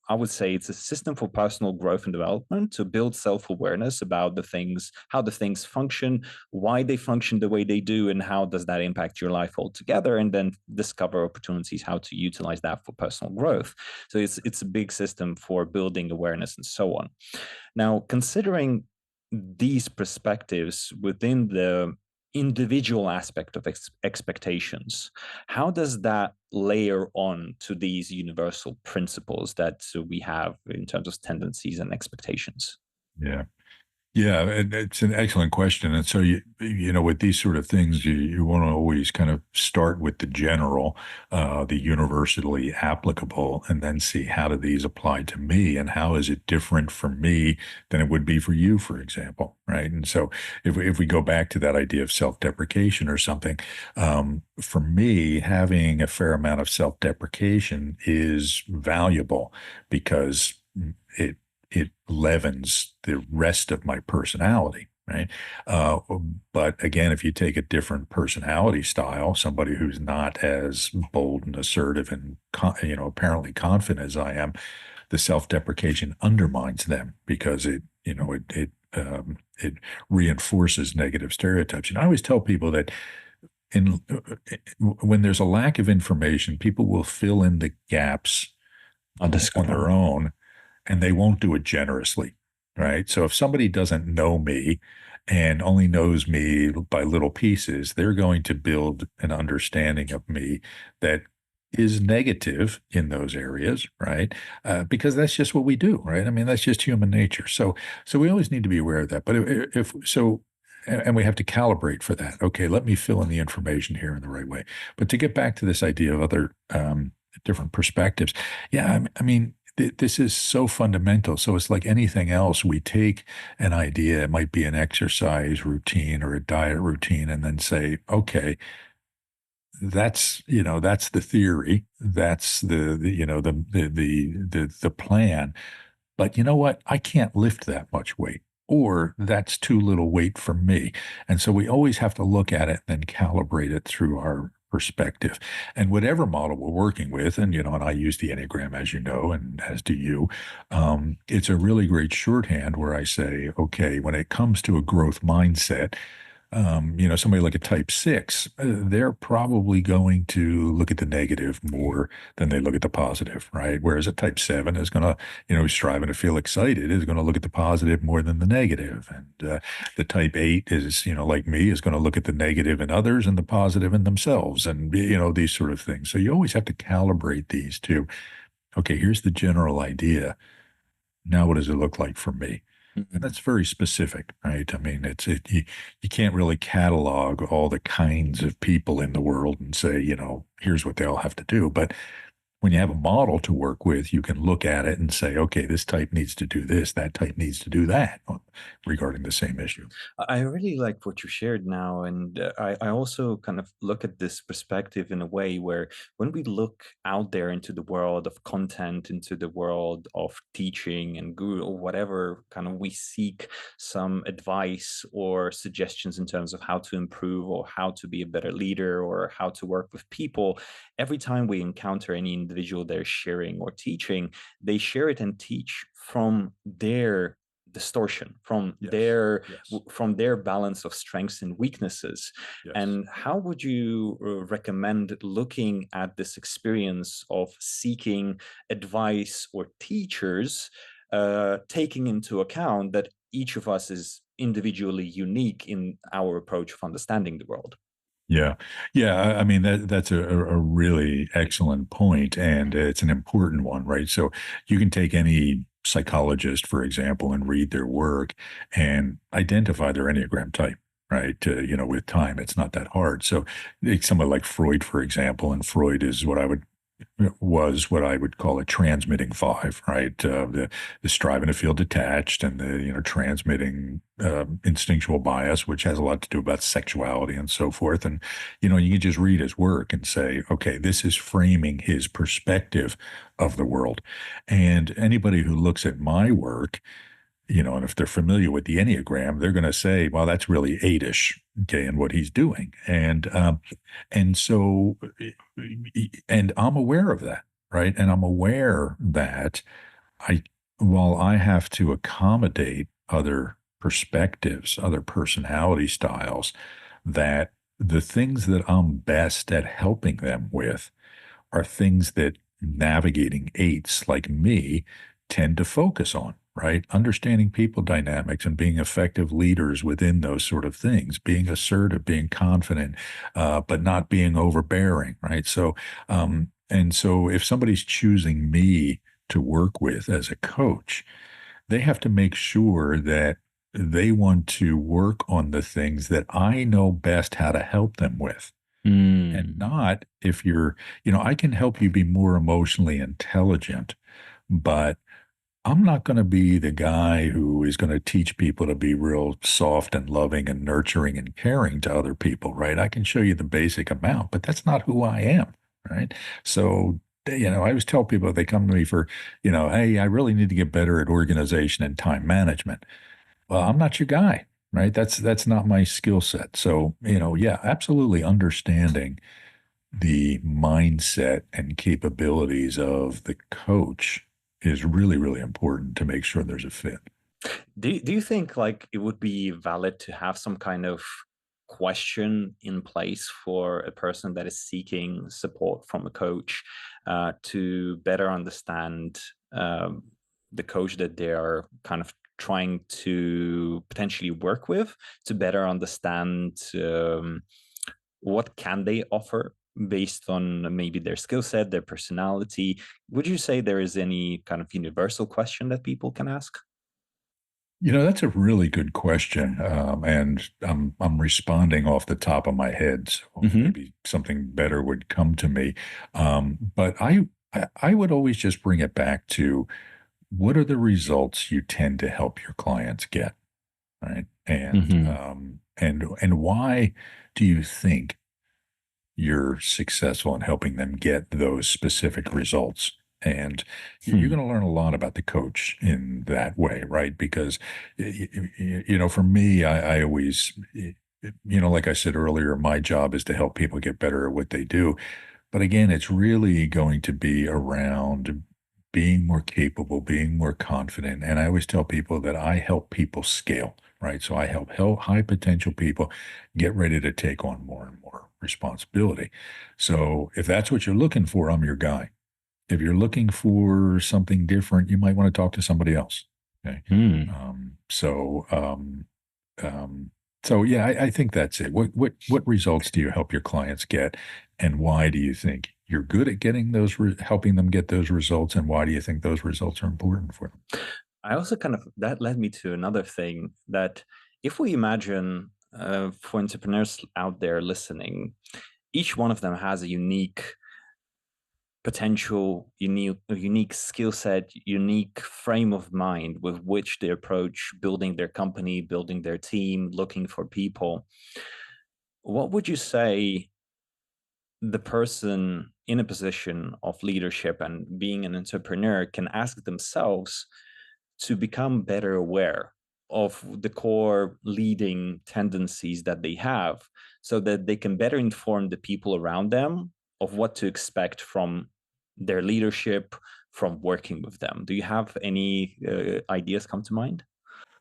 I would say it's a system for personal growth and development to build self-awareness about the things, how the things function, why they function the way they do, and how does that impact your life altogether, and then discover opportunities how to utilize that for personal growth. So it's a big system for building awareness and so on. Now, considering these perspectives within the individual aspect of expectations, how does that layer on to these universal principles that we have in terms of tendencies and expectations? Yeah. Yeah, it's an excellent question. And so with these sort of things, you want to always kind of start with the general, the universally applicable, and then see how do these apply to me, and how is it different for me than it would be for you, for example, right? And so if we go back to that idea of self-deprecation or something, for me, having a fair amount of self-deprecation is valuable because it it leavens the rest of my personality, right? Uh, but again, if you take a different personality style, somebody who's not as bold and assertive and apparently confident as I am, the self-deprecation undermines them because it reinforces negative stereotypes. And I always tell people that in when there's a lack of information, people will fill in the gaps I'll on discover. their own, and they won't do it generously, right? So if somebody doesn't know me and only knows me by little pieces, they're going to build an understanding of me that is negative in those areas, right? Because that's just what we do, right? I mean, that's just human nature. So we always need to be aware of that. But if so, and we have to calibrate for that. Okay, let me fill in the information here in the right way. But to get back to this idea of other different perspectives, yeah, I mean, this is so fundamental. So it's like anything else. We take an idea, it might be an exercise routine or a diet routine, and then say, okay, that's the theory, that's the plan. But you know what? I can't lift that much weight, or that's too little weight for me. And so we always have to look at it and then calibrate it through our perspective. And whatever model we're working with, and I use the Enneagram, as you know, and as do you, it's a really great shorthand where I say, okay, when it comes to a growth mindset, somebody like a type 6, they're probably going to look at the negative more than they look at the positive, right? Whereas a type 7 is going to, striving to feel excited, is going to look at the positive more than the negative. And the type 8 is, like me, is going to look at the negative in others and the positive in themselves, and, these sort of things. So you always have to calibrate these two. Okay, here's the general idea. Now, what does it look like for me? And Mhm. that's very specific, right? I mean, you can't really catalog all the kinds of people in the world and say, here's what they all have to do. But when you have a model to work with, you can look at it and say, okay, this type needs to do this, that type needs to do that regarding the same issue. I really like what you shared now. And I also kind of look at this perspective in a way where when we look out there into the world of content, into the world of teaching and guru or whatever, kind of we seek some advice or suggestions in terms of how to improve or how to be a better leader or how to work with people. Every time we encounter any individual they're sharing or teaching, they share it and teach from their distortion, Yes. Yes. from their balance of strengths and weaknesses. Yes. And how would you recommend looking at this experience of seeking advice or teachers, taking into account that each of us is individually unique in our approach of understanding the world? Yeah. Yeah. I mean, that's a really excellent point, and it's an important one, right? So you can take any psychologist, for example, and read their work and identify their Enneagram type, right? With time, it's not that hard. So somebody like Freud, for example, and Freud is what I would call a transmitting five, right? The striving to feel detached, and the transmitting instinctual bias, which has a lot to do about sexuality and so forth. And you can just read his work and say, okay, this is framing his perspective of the world. And anybody who looks at my work, and if they're familiar with the Enneagram, they're going to say, well, that's really eight-ish, okay, and what he's doing. And so, and I'm aware of that, right? And I'm aware that I, while I have to accommodate other perspectives, other personality styles, that the things that I'm best at helping them with are things that navigating eights like me tend to focus on, right? Understanding people dynamics and being effective leaders within those sort of things, being assertive, being confident, but not being overbearing, right? And so if somebody's choosing me to work with as a coach, they have to make sure that they want to work on the things that I know best how to help them with. And Mm. not if I can help you be more emotionally intelligent, but I'm not going to be the guy who is going to teach people to be real soft and loving and nurturing and caring to other people, right? I can show you the basic amount, but that's not who I am, right? So, I always tell people they come to me for, hey, I really need to get better at organization and time management. Well, I'm not your guy, right? That's not my skill set. So, yeah, absolutely understanding the mindset and capabilities of the coach is really, really important to make sure there's a fit. Do you think like it would be valid to have some kind of question in place for a person that is seeking support from a coach, to better understand the coach that they are kind of trying to potentially work with, to better understand what can they offer based on maybe their skill set, their personality? Would you say there is any kind of universal question that people can ask? That's a really good question, and I'm responding off the top of my head, so Hmm. maybe something better would come to me. But I would always just bring it back to what are the results you tend to help your clients get, right? Hmm. And why do you think you're successful in helping them get those specific results? And you're Hmm. going to learn a lot about the coach in that way, right? Because, for me, I always, like I said earlier, my job is to help people get better at what they do. But again, it's really going to be around being more capable, being more confident. And I always tell people that I help people scale, right? So I help high potential people get ready to take on more and more responsibility. So if that's what you're looking for, I'm your guy. If you're looking for something different, you might want to talk to somebody else. Okay. Hmm. Um, so, um, um, so yeah, I think that's it. What results do you help your clients get, and why do you think you're good at getting helping them get those results, and why do you think those results are important for them? I also kind of that led me to another thing that if we imagine for entrepreneurs out there listening, each one of them has a unique potential, unique skill set, unique frame of mind with which they approach building their company, building their team, looking for people. What would you say the person in a position of leadership and being an entrepreneur can ask themselves to become better aware of the core leading tendencies that they have, so that they can better inform the people around them of what to expect from their leadership, from working with them? Do you have any ideas come to mind?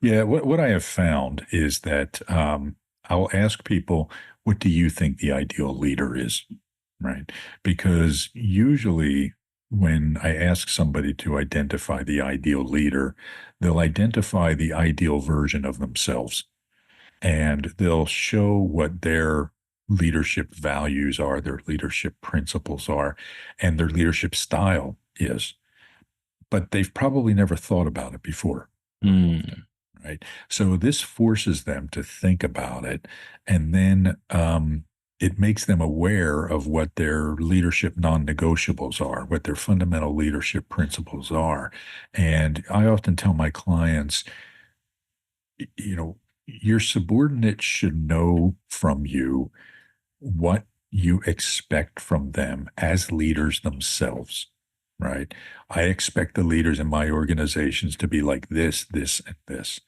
Yeah, what I have found is that I'll ask people, what do you think the ideal leader is? Right? Because usually when I ask somebody to identify the ideal leader, they'll identify the ideal version of themselves and they'll show what their leadership values are, their leadership principles are, and their leadership style is. But they've probably never thought about it before. Mm. Right. So this forces them to think about it. And then it makes them aware of what their leadership non negotiables are, what their fundamental leadership principles are. And I often tell my clients, you know, your subordinates should know from you what you expect from them as leaders themselves, right? I expect the leaders in my organizations to be like this, this, and this.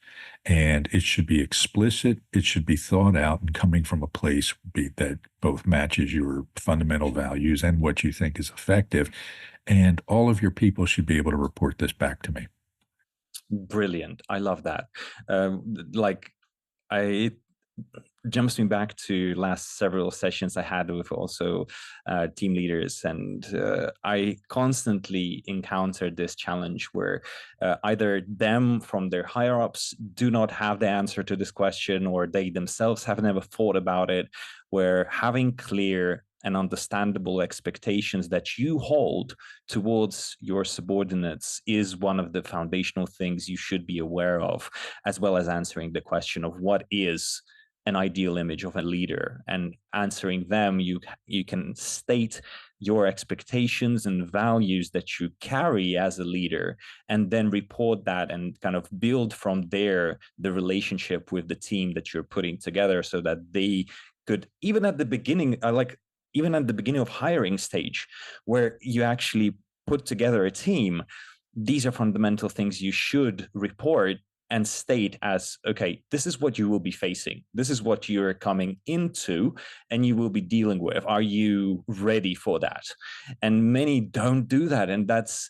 And it should be explicit, it should be thought out and coming from a place that both matches your fundamental values and what you think is effective. And all of your people should be able to report this back to me. Brilliant. I love that. Like, I jumps me back to last several sessions I had with also team leaders, and I constantly encountered this challenge where either them from their higher ups do not have the answer to this question, or they themselves have never thought about it, where having clear and understandable expectations that you hold towards your subordinates is one of the foundational things you should be aware of, as well as answering the question of what is an ideal image of a leader. And answering them, you can state your expectations and values that you carry as a leader, and then report that and kind of build from there the relationship with the team that you're putting together, so that they could, even at the beginning, even at the beginning of hiring stage, where you actually put together a team, these are fundamental things you should report and state as, okay, this is what you will be facing. This is what you're coming into and you will be dealing with. Are you ready for that? And many don't do that. And that's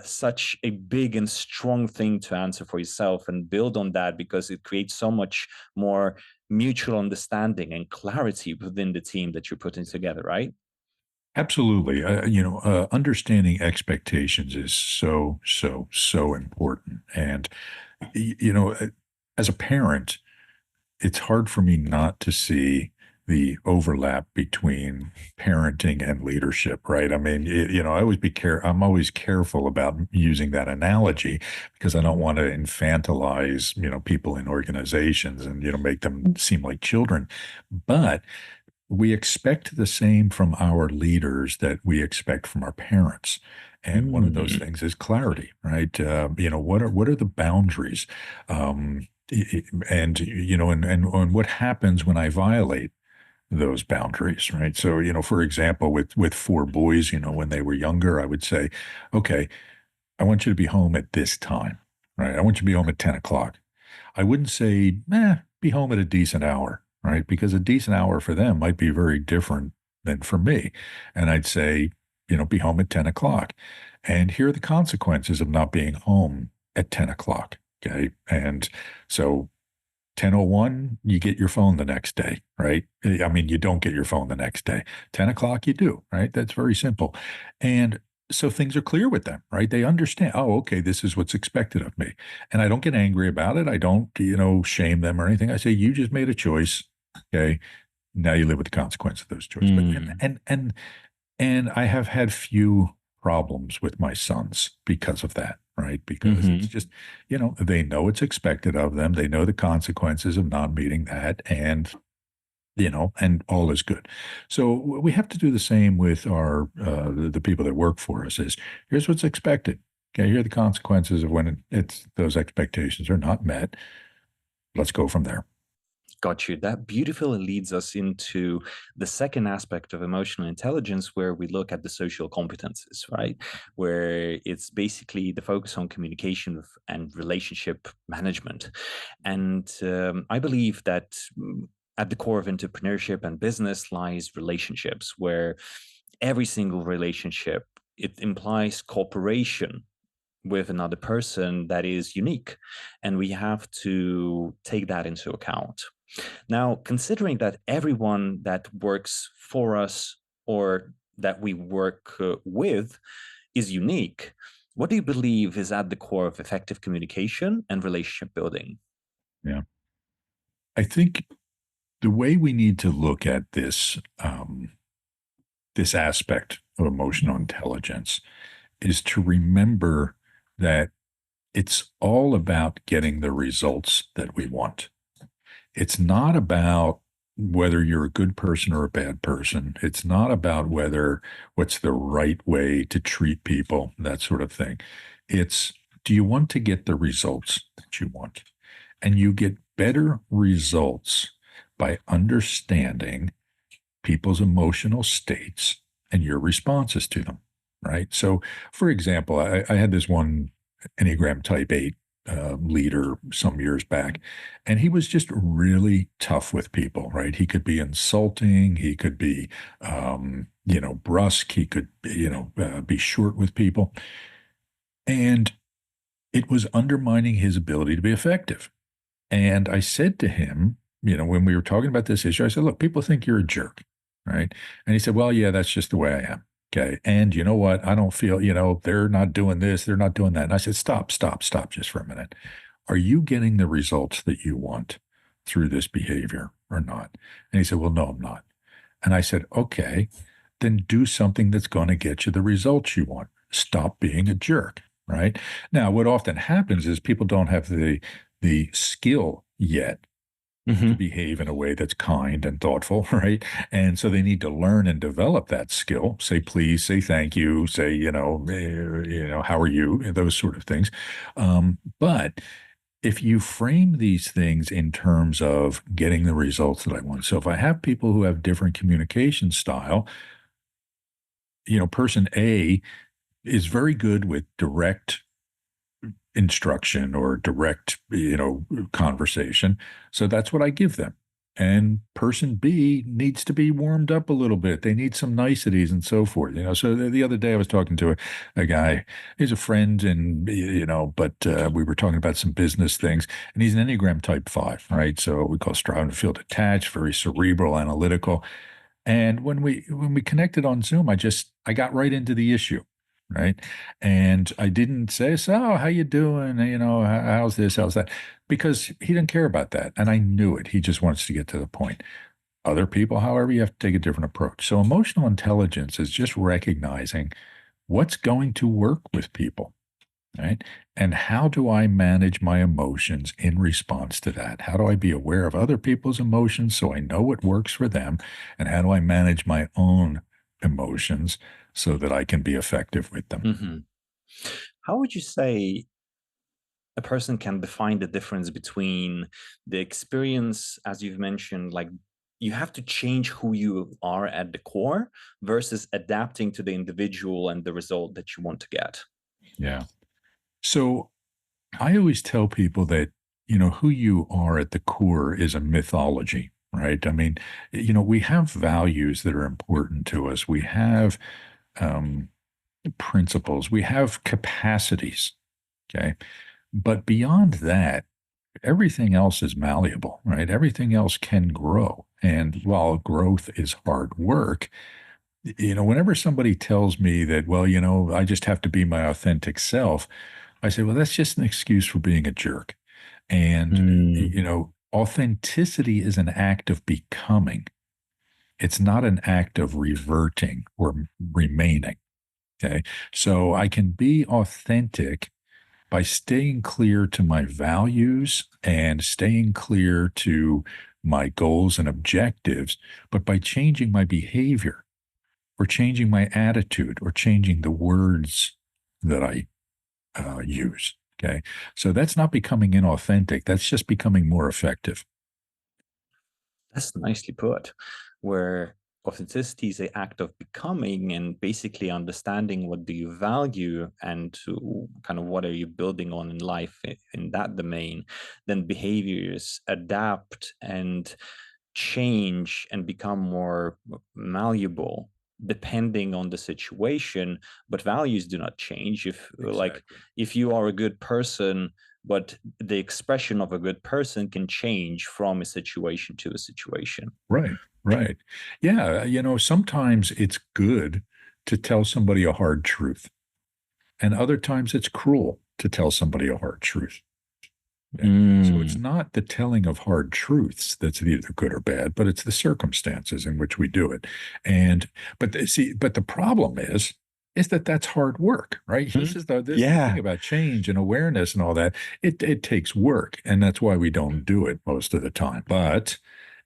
such a big and strong thing to answer for yourself and build on that, because it creates so much more mutual understanding and clarity within the team that you're putting together, right? Absolutely. Understanding expectations is so, so, so important. And, as a parent, it's hard for me not to see the overlap between parenting and leadership, right? I mean, I'm always careful about using that analogy because I don't want to infantilize, people in organizations and, make them seem like children. But we expect the same from our leaders that we expect from our parents. And one of those things is clarity, right? What are the boundaries? And what happens when I violate those boundaries, right? So, for example, with four boys, when they were younger, I would say, okay, I want you to be home at this time, right? I want you to be home at 10 o'clock. I wouldn't say, be home at a decent hour, right? Because a decent hour for them might be very different than for me. And I'd say, be home at 10 o'clock. And here are the consequences of not being home at 10 o'clock. Okay. And so 10:01, you get your phone the next day, right? I mean, you don't get your phone the next day. 10 o'clock, you do, right? That's very simple. And so things are clear with them, right? They understand, oh, okay, this is what's expected of me. And I don't get angry about it. I don't, shame them or anything. I say, you just made a choice. Okay. Now you live with the consequence of those choices. But and I have had few problems with my sons because of that, right? Because it's just, they know it's expected of them. They know the consequences of not meeting that. And and all is good. So we have to do the same with our the people that work for us. Is here's what's expected. Okay, here are the consequences of when it's those expectations are not met. Let's go from there. Got you. That beautifully leads us into the second aspect of emotional intelligence, where we look at the social competences, right? Where it's basically the focus on communication and relationship management. And I believe that at the core of entrepreneurship and business lies relationships, where every single relationship, it implies cooperation with another person that is unique. And we have to take that into account. Now, considering that everyone that works for us or that we work with is unique, what do you believe is at the core of effective communication and relationship building? Yeah, I think the way we need to look at this aspect of emotional intelligence is to remember that it's all about getting the results that we want. It's not about whether you're a good person or a bad person. It's not about what's the right way to treat people, that sort of thing. It's, do you want to get the results that you want? And you get better results by understanding people's emotional states and your responses to them, right? So, for example, I had this one Enneagram type 8 leader some years back, and he was just really tough with people, right? He could be insulting, he could be, brusque, he could, be short with people. And it was undermining his ability to be effective. And I said to him, when we were talking about this issue, I said, look, people think you're a jerk, right? And he said, well, yeah, that's just the way I am. Okay. And you know what? I don't feel, they're not doing this, they're not doing that. And I said, stop just for a minute. Are you getting the results that you want through this behavior or not? And he said, well, no, I'm not. And I said, okay, then do something that's going to get you the results you want. Stop being a jerk, right? Now, what often happens is people don't have the skill yet to Mm-hmm. behave in a way that's kind and thoughtful, right? And so they need to learn and develop that skill. Say please, say thank you, say how are you? Those sort of things. But if you frame these things in terms of getting the results that I want, so if I have people who have different communication style, person A is very good with direct instruction or direct, conversation. So that's what I give them. And person B needs to be warmed up a little bit. They need some niceties and so forth. So the other day I was talking to a guy, he's a friend and, but we were talking about some business things and he's an Enneagram type 5, right? So we call striving to feel detached, very cerebral, analytical. And when we connected on Zoom, I got right into the issue, right? And I didn't say, "So, how you doing? How's this? How's that?" Because he didn't care about that, and I knew it. He just wants to get to the point. Other people, however, you have to take a different approach. So emotional intelligence is just recognizing what's going to work with people, right? And how do I manage my emotions in response to that? How do I be aware of other people's emotions so I know what works for them? And how do I manage my own emotions so that I can be effective with them? Mm-hmm. How would you say a person can define the difference between the experience, as you've mentioned, like you have to change who you are at the core versus adapting to the individual and the result that you want to get? Yeah. So I always tell people that, who you are at the core is a mythology, right? I mean, we have values that are important to us. We have um, principles. We have capacities. Okay. But beyond that, everything else is malleable, right? Everything else can grow. And while growth is hard work, whenever somebody tells me that, well, I just have to be my authentic self, I say, well, that's just an excuse for being a jerk. And, Mm. authenticity is an act of becoming. It's not an act of reverting or remaining. Okay. So I can be authentic by staying clear to my values and staying clear to my goals and objectives, but by changing my behavior or changing my attitude or changing the words that I use. Okay. So that's not becoming inauthentic. That's just becoming more effective. That's nicely put, where authenticity is the act of becoming and basically understanding what do you value and to kind of what are you building on in life in that domain. Then behaviors adapt and change and become more malleable depending on the situation, but values do not change. If like Exactly. if you are a good person, but the expression of a good person can change from a situation to a situation. Right. Right. Yeah. Sometimes it's good to tell somebody a hard truth, and other times it's cruel to tell somebody a hard truth. Okay. So it's Mm. not the telling of hard truths that's either good or bad, but it's the circumstances in which we do it. And but the problem is that that's hard work, right? Mhm. This is the thing Yeah. about change and awareness and all that. It takes work, and that's why we don't do it most of the time. But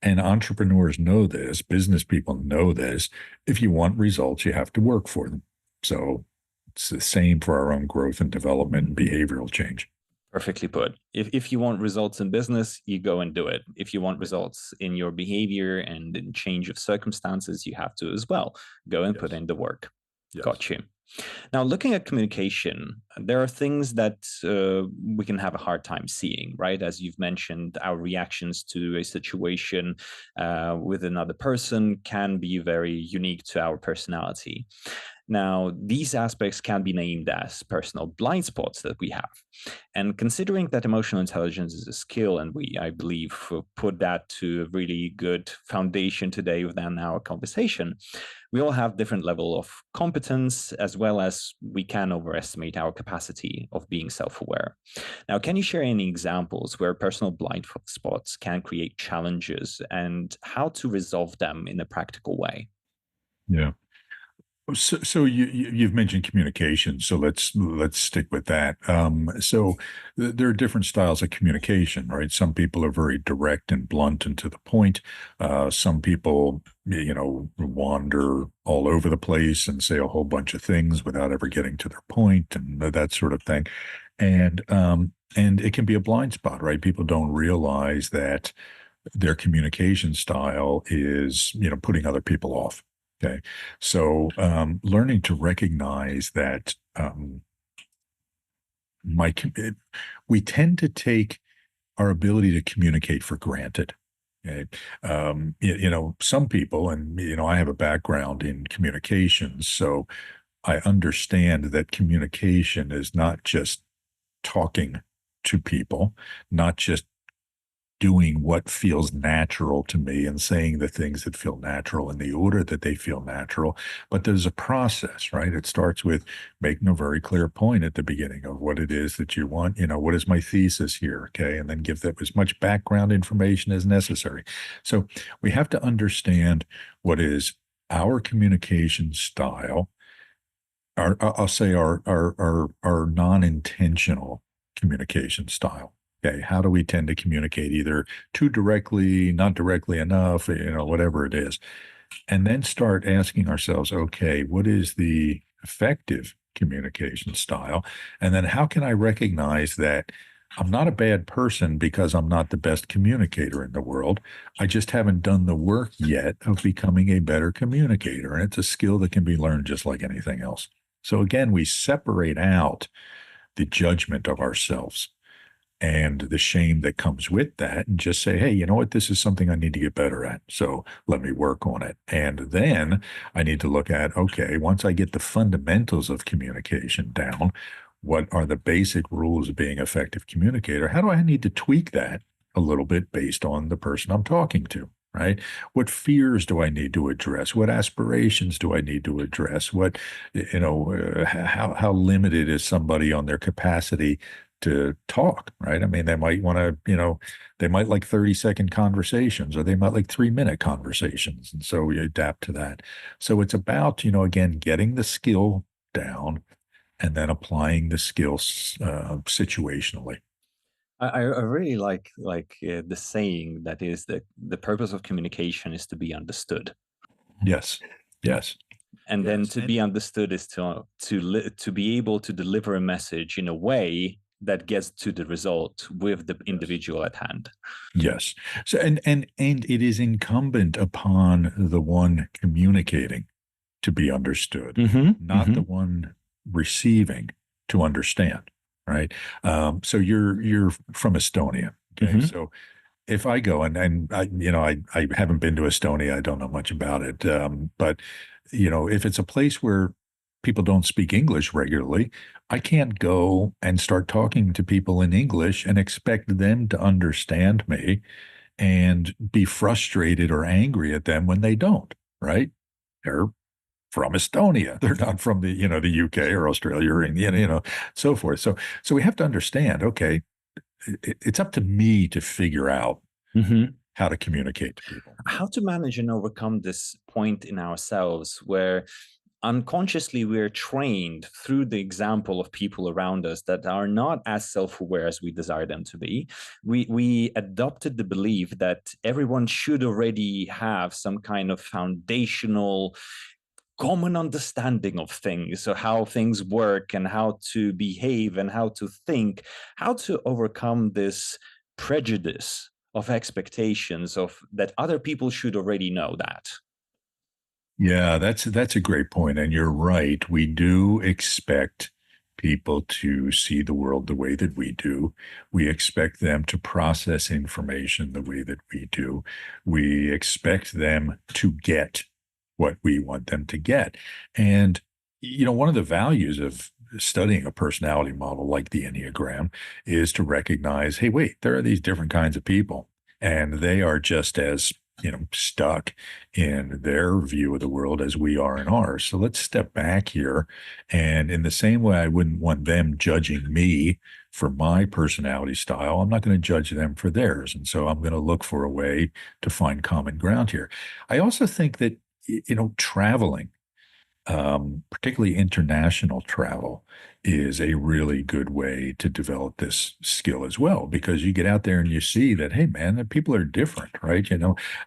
and entrepreneurs know this, business people know this. If you want results, you have to work for them. So it's the same for our own growth and development and behavioral change. Perfectly put. If you want results in business, you go and do it. If you want results in your behavior and in change of circumstances, you have to as well go and put Yes. in the work. Yes. Got you. Now, looking at communication, there are things that we can have a hard time seeing, right? As you've mentioned, our reactions to a situation with another person can be very unique to our personality. Now, these aspects can be named as personal blind spots that we have. And considering that emotional intelligence is a skill, and we, I believe, put that to a really good foundation today within our conversation, we all have different level of competence, as well as we can overestimate our capacity of being self-aware. Now, can you share any examples where personal blind spots can create challenges and how to resolve them in a practical way? Yeah. So you've mentioned communication, so let's stick with that. There are different styles of communication, right? Some people are very direct and blunt and to the point. Some people, wander all over the place and say a whole bunch of things without ever getting to their point and that sort of thing. And it can be a blind spot, right? People don't realize that their communication style is, putting other people off. Okay. So learning to recognize that we tend to take our ability to communicate for granted. Okay. Some people, and, I have a background in communications, so I understand that communication is not just talking to people, not just doing what feels natural to me and saying the things that feel natural in the order that they feel natural. But there's a process, right? It starts with making a very clear point at the beginning of what it is that you want. What is my thesis here? Okay. And then give that as much background information as necessary. So we have to understand what is our communication style. I'll say our non-intentional communication style. Okay, how do we tend to communicate either too directly, not directly enough, whatever it is, and then start asking ourselves, okay, what is the effective communication style, and then how can I recognize that I'm not a bad person because I'm not the best communicator in the world. I just haven't done the work yet of becoming a better communicator, and it's a skill that can be learned just like anything else. So again, we separate out the judgment of ourselves and the shame that comes with that and just say, hey, you know what? This is something I need to get better at. So let me work on it. And then I need to look at, okay, once I get the fundamentals of communication down, what are the basic rules of being an effective communicator? How do I need to tweak that a little bit based on the person I'm talking to? Right? What fears do I need to address? What aspirations do I need to address? How limited is somebody on their capacity to talk, right? I mean, they might want to, they might like 30-second conversations or they might like 3-minute conversations. And so we adapt to that. So it's about, again, getting the skill down and then applying the skills situationally. I really like the saying that is that the purpose of communication is to be understood. Yes, yes, And then yes, to be understood is to be able to deliver a message in a way that gets to the result with the yes. individual at hand. Yes. So and it is incumbent upon the one communicating to be understood, Mm-hmm, not the mm-hmm, one receiving to understand. Right. So you're from Estonia. Okay. mm-hmm, So if I go and I haven't been to Estonia, I don't know much about it. But if it's a place where people don't speak English regularly, I can't go and start talking to people in English and expect them to understand me and be frustrated or angry at them when they don't, right? They're from Estonia. They're not from the UK or Australia or India, so forth. So we have to understand, okay, it's up to me to figure out mm-hmm. how to communicate to people. How to manage and overcome this point in ourselves where unconsciously we're trained through the example of people around us that are not as self-aware as we desire them to be. We adopted the belief that everyone should already have some kind of foundational common understanding of things, so how things work and how to behave and how to think, how to overcome this prejudice of expectations of that other people should already know that. Yeah, that's a great point, and you're right. We do expect people to see the world the way that we do. We expect them to process information the way that we do. We expect them to get what we want them to get. And one of the values of studying a personality model like the Enneagram is to recognize, hey, wait, there are these different kinds of people, and they are just as stuck in their view of the world as we are in ours. So let's step back here. And in the same way, I wouldn't want them judging me for my personality style. I'm not going to judge them for theirs. And so I'm going to look for a way to find common ground here. I also think that, traveling, particularly international travel, is a really good way to develop this skill as well, because you get out there and you see that, hey, man, the people are different, right?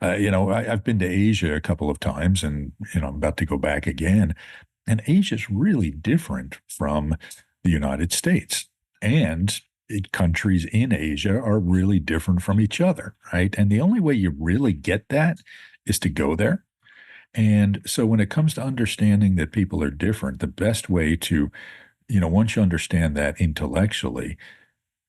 I've been to Asia a couple of times, and I'm about to go back again, and Asia is really different from the United States, and countries in Asia are really different from each other, right? And the only way you really get that is to go there. And so when it comes to understanding that people are different, the best way to, once you understand that intellectually,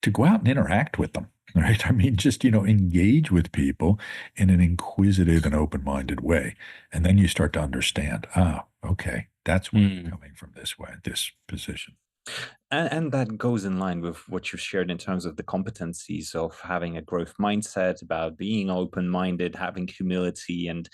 to go out and interact with them, right? I mean, just, engage with people in an inquisitive and open-minded way. And then you start to understand, okay, that's where they're coming from this way, this position. And that goes in line with what you've shared in terms of the competencies of having a growth mindset, about being open minded, having humility, and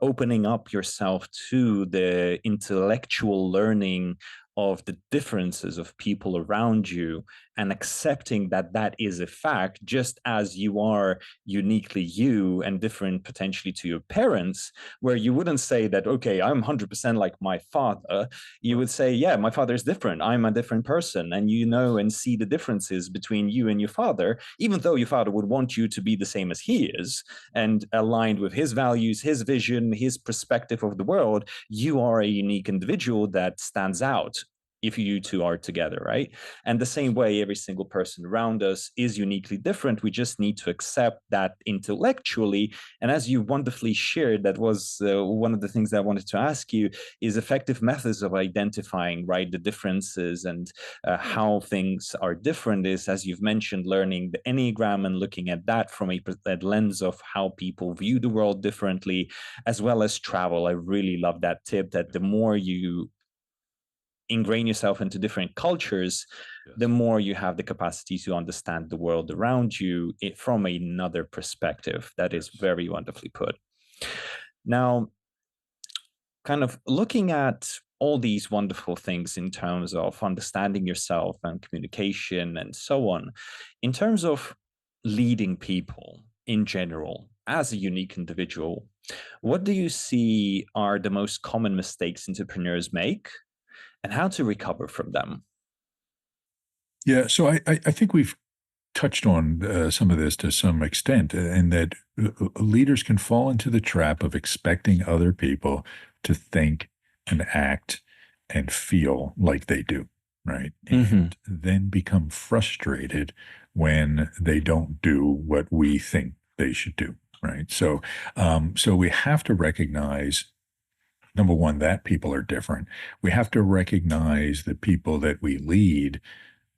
opening up yourself to the intellectual learning of the differences of people around you, and accepting that that is a fact, just as you are uniquely you and different potentially to your parents, where you wouldn't say that, okay, I'm 100% like my father. You would say, yeah, my father is different. I'm a different person. And you know and see the differences between you and your father, even though your father would want you to be the same as he is and aligned with his values, his vision, his perspective of the world. You are a unique individual that stands out if you two are together, right? And the same way, every single person around us is uniquely different. We just need to accept that intellectually. And as you wonderfully shared, that was one of the things that I wanted to ask you, is effective methods of identifying, right, the differences and how things are different is, as you've mentioned, learning the Enneagram and looking at that from a lens of how people view the world differently, as well as travel. I really love that tip, that the more you ingrain yourself into different cultures, the Yes. more you have the capacity to understand the world around you from another perspective. That is Yes. very wonderfully put. Now, kind of looking at all these wonderful things in terms of understanding yourself and communication and so on, in terms of leading people in general as a unique individual, what do you see are the most common mistakes entrepreneurs make and how to recover from them? Yeah. So I think we've touched on some of this to some extent, in that leaders can fall into the trap of expecting other people to think and act and feel like they do, right? Hmm. And then become frustrated when they don't do what we think they should do, right? So we have to recognize, number one, that people are different. We have to recognize the people that we lead.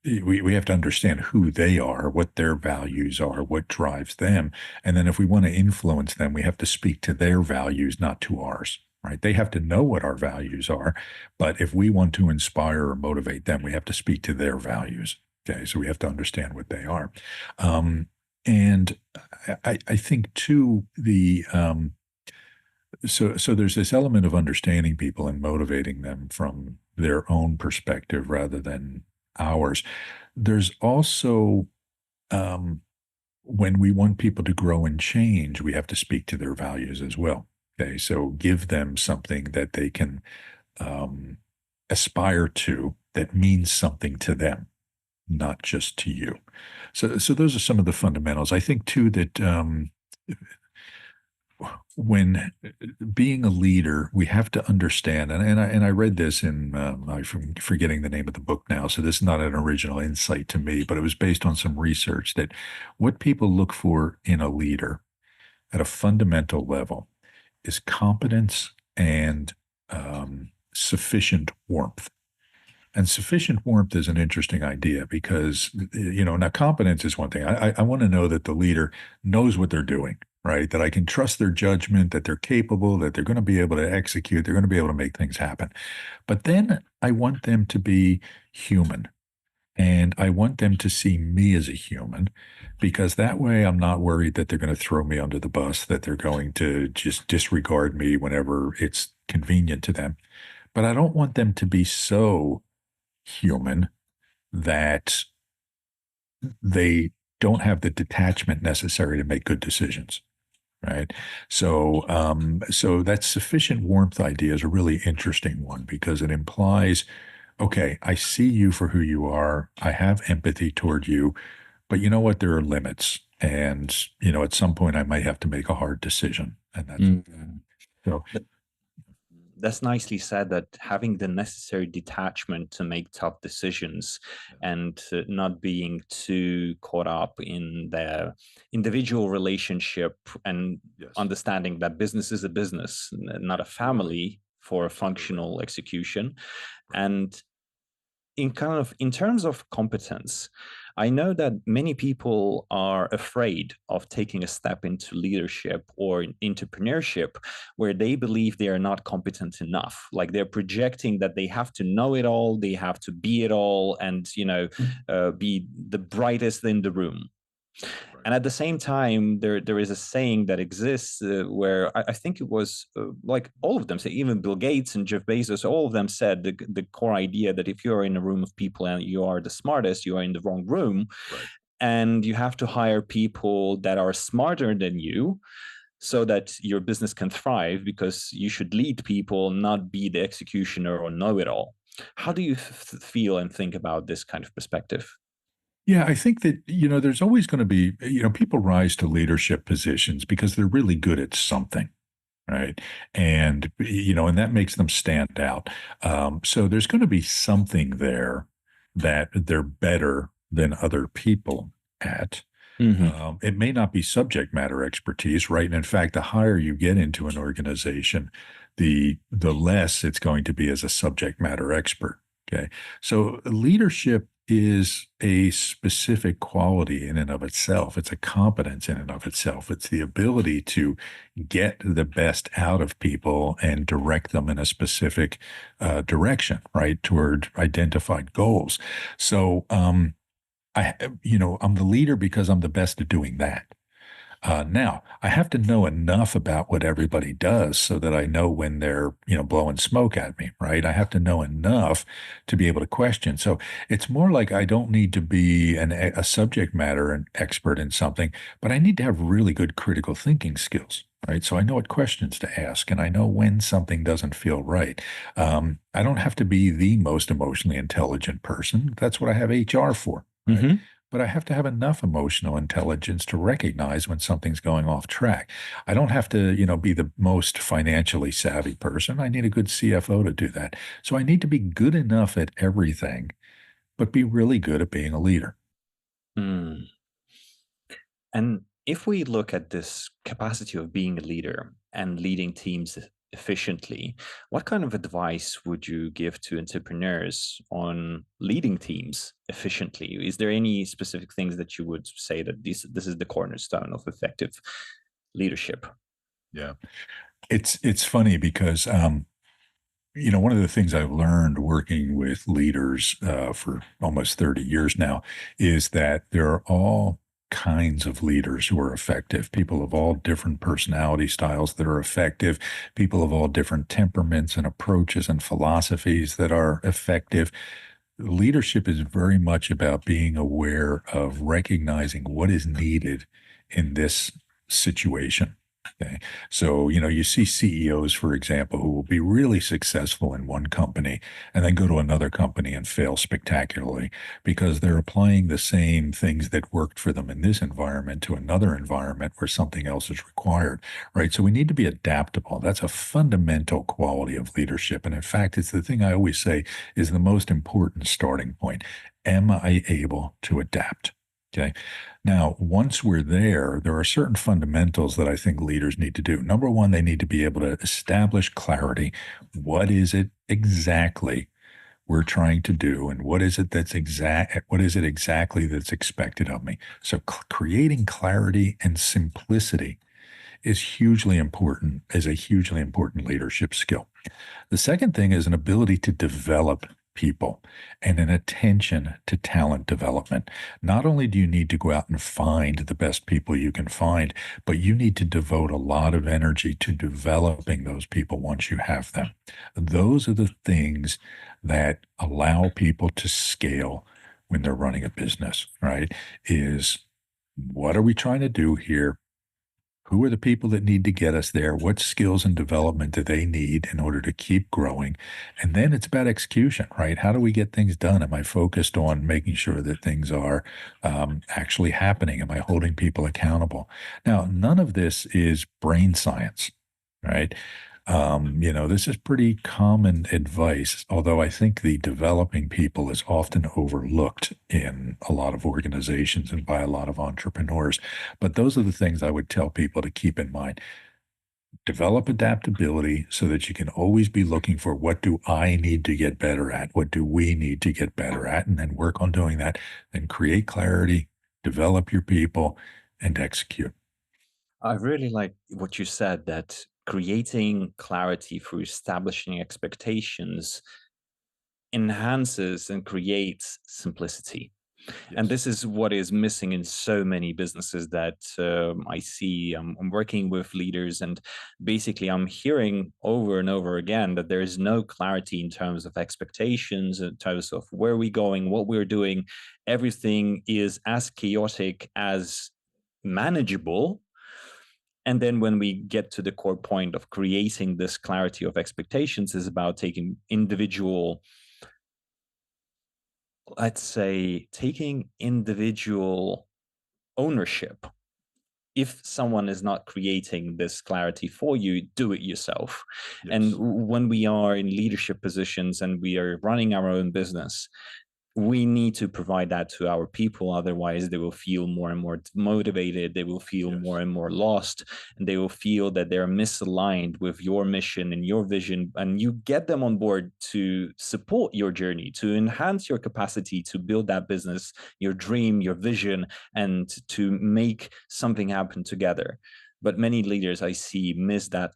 We have to understand who they are, what their values are, what drives them. And then if we want to influence them, we have to speak to their values, not to ours, right? They have to know what our values are. But if we want to inspire or motivate them, we have to speak to their values. Okay. So we have to understand what they are. And I think too, so there's this element of understanding people and motivating them from their own perspective rather than ours. There's also, when we want people to grow and change, we have to speak to their values as well. Okay, so give them something that they can aspire to that means something to them, not just to you. So those are some of the fundamentals. I think too that when being a leader, we have to understand, and I read this in, I'm forgetting the name of the book now, so this is not an original insight to me, but it was based on some research that what people look for in a leader at a fundamental level is competence and sufficient warmth. And sufficient warmth is an interesting idea because, now competence is one thing. I want to know that the leader knows what they're doing, right? That I can trust their judgment, that they're capable, that they're going to be able to execute, they're going to be able to make things happen. But then I want them to be human. And I want them to see me as a human because that way I'm not worried that they're going to throw me under the bus, that they're going to just disregard me whenever it's convenient to them. But I don't want them to be so human that they don't have the detachment necessary to make good decisions, right? So that sufficient warmth idea is a really interesting one because it implies, okay, I see you for who you are. I have empathy toward you, but you know what? There are limits. And, at some point I might have to make a hard decision. And that's okay. Hmm. So That's nicely said, that having the necessary detachment to make tough decisions and not being too caught up in their individual relationship, and yes, understanding that business is a business, not a absolutely. family for a Absolutely. functional execution. Right. And in terms of competence, I know that many people are afraid of taking a step into leadership or entrepreneurship where they believe they are not competent enough. Like they're projecting that they have to know it all, they have to be it all, and be the brightest in the room. Right. And at the same time, there is a saying that exists where I think it was like all of them say, even Bill Gates and Jeff Bezos, all of them said the core idea that if you're in a room of people and you are the smartest, you are in the wrong room, Right. and you have to hire people that are smarter than you so that your business can thrive, because you should lead people, not be the executioner or know it all. How Right. do you feel and think about this kind of perspective? Yeah, I think that, there's always going to be, people rise to leadership positions because they're really good at something. Right. And that makes them stand out. So there's going to be something there that they're better than other people at. Hmm. It may not be subject matter expertise, right? And in fact, the higher you get into an organization, the less it's going to be as a subject matter expert. Okay. So leadership is a specific quality in and of itself. It's a competence in and of itself. It's the ability to get the best out of people and direct them in a specific direction, right, toward identified goals. So I'm the leader because I'm the best at doing that. Now, I have to know enough about what everybody does so that I know when they're, blowing smoke at me, right? I have to know enough to be able to question. So it's more like I don't need to be a subject matter an expert in something, but I need to have really good critical thinking skills, right? So I know what questions to ask and I know when something doesn't feel right. I don't have to be the most emotionally intelligent person. That's what I have HR for, right? Hmm. but I have to have enough emotional intelligence to recognize when something's going off track. I don't have to, be the most financially savvy person. I need a good CFO to do that. So I need to be good enough at everything, but be really good at being a leader. Mm. And if we look at this capacity of being a leader and leading teams efficiently, what kind of advice would you give to entrepreneurs on leading teams efficiently? Is there any specific things that you would say that this is the cornerstone of effective leadership? Yeah. It's funny because one of the things I've learned working with leaders for almost 30 years now is that there are all kinds of leaders who are effective, people of all different personality styles that are effective, people of all different temperaments and approaches and philosophies that are effective. Leadership is very much about being aware of recognizing what is needed in this situation. Okay. So, you see CEOs, for example, who will be really successful in one company and then go to another company and fail spectacularly because they're applying the same things that worked for them in this environment to another environment where something else is required, right? So we need to be adaptable. That's a fundamental quality of leadership. And in fact, it's the thing I always say is the most important starting point. Am I able to adapt? Okay. Now, once we're there, there are certain fundamentals that I think leaders need to do. Number one, they need to be able to establish clarity. What is it exactly we're trying to do, and what is it exactly that's expected of me? So creating clarity and simplicity is a hugely important leadership skill. The second thing is an ability to develop people and an attention to talent development. Not only do you need to go out and find the best people you can find, but you need to devote a lot of energy to developing those people once you have them. Those are the things that allow people to scale when they're running a business, right? Is what are we trying to do here? Who are the people that need to get us there? What skills and development do they need in order to keep growing? And then it's about execution, right? How do we get things done? Am I focused on making sure that things are actually happening? Am I holding people accountable? Now, none of this is brain science, right? This is pretty common advice, although I think the developing people is often overlooked in a lot of organizations and by a lot of entrepreneurs. But those are the things I would tell people to keep in mind. Develop adaptability so that you can always be looking for what do I need to get better at? What do we need to get better at? And then work on doing that. Then create clarity, develop your people, and execute. I really like what you said, that creating clarity through establishing expectations enhances and creates simplicity. And Yes. this is what is missing in so many businesses that I see. I'm working with leaders, and basically, I'm hearing over and over again that there is no clarity in terms of expectations, in terms of where we're going, what we're doing. Everything is as chaotic as manageable. And then when we get to the core point of creating this clarity of expectations, is about taking individual, let's say, taking individual ownership. If someone is not creating this clarity for you, do it yourself. And Yes. when we are in leadership positions and we are running our own business, we need to provide that to our people. Otherwise, they will feel more and more motivated. They will feel more Yes. and more lost, and they will feel that they're misaligned with your mission and your vision. And you get them on board to support your journey, to enhance your capacity to build that business, your dream, your vision, and to make something happen together. But many leaders I see miss that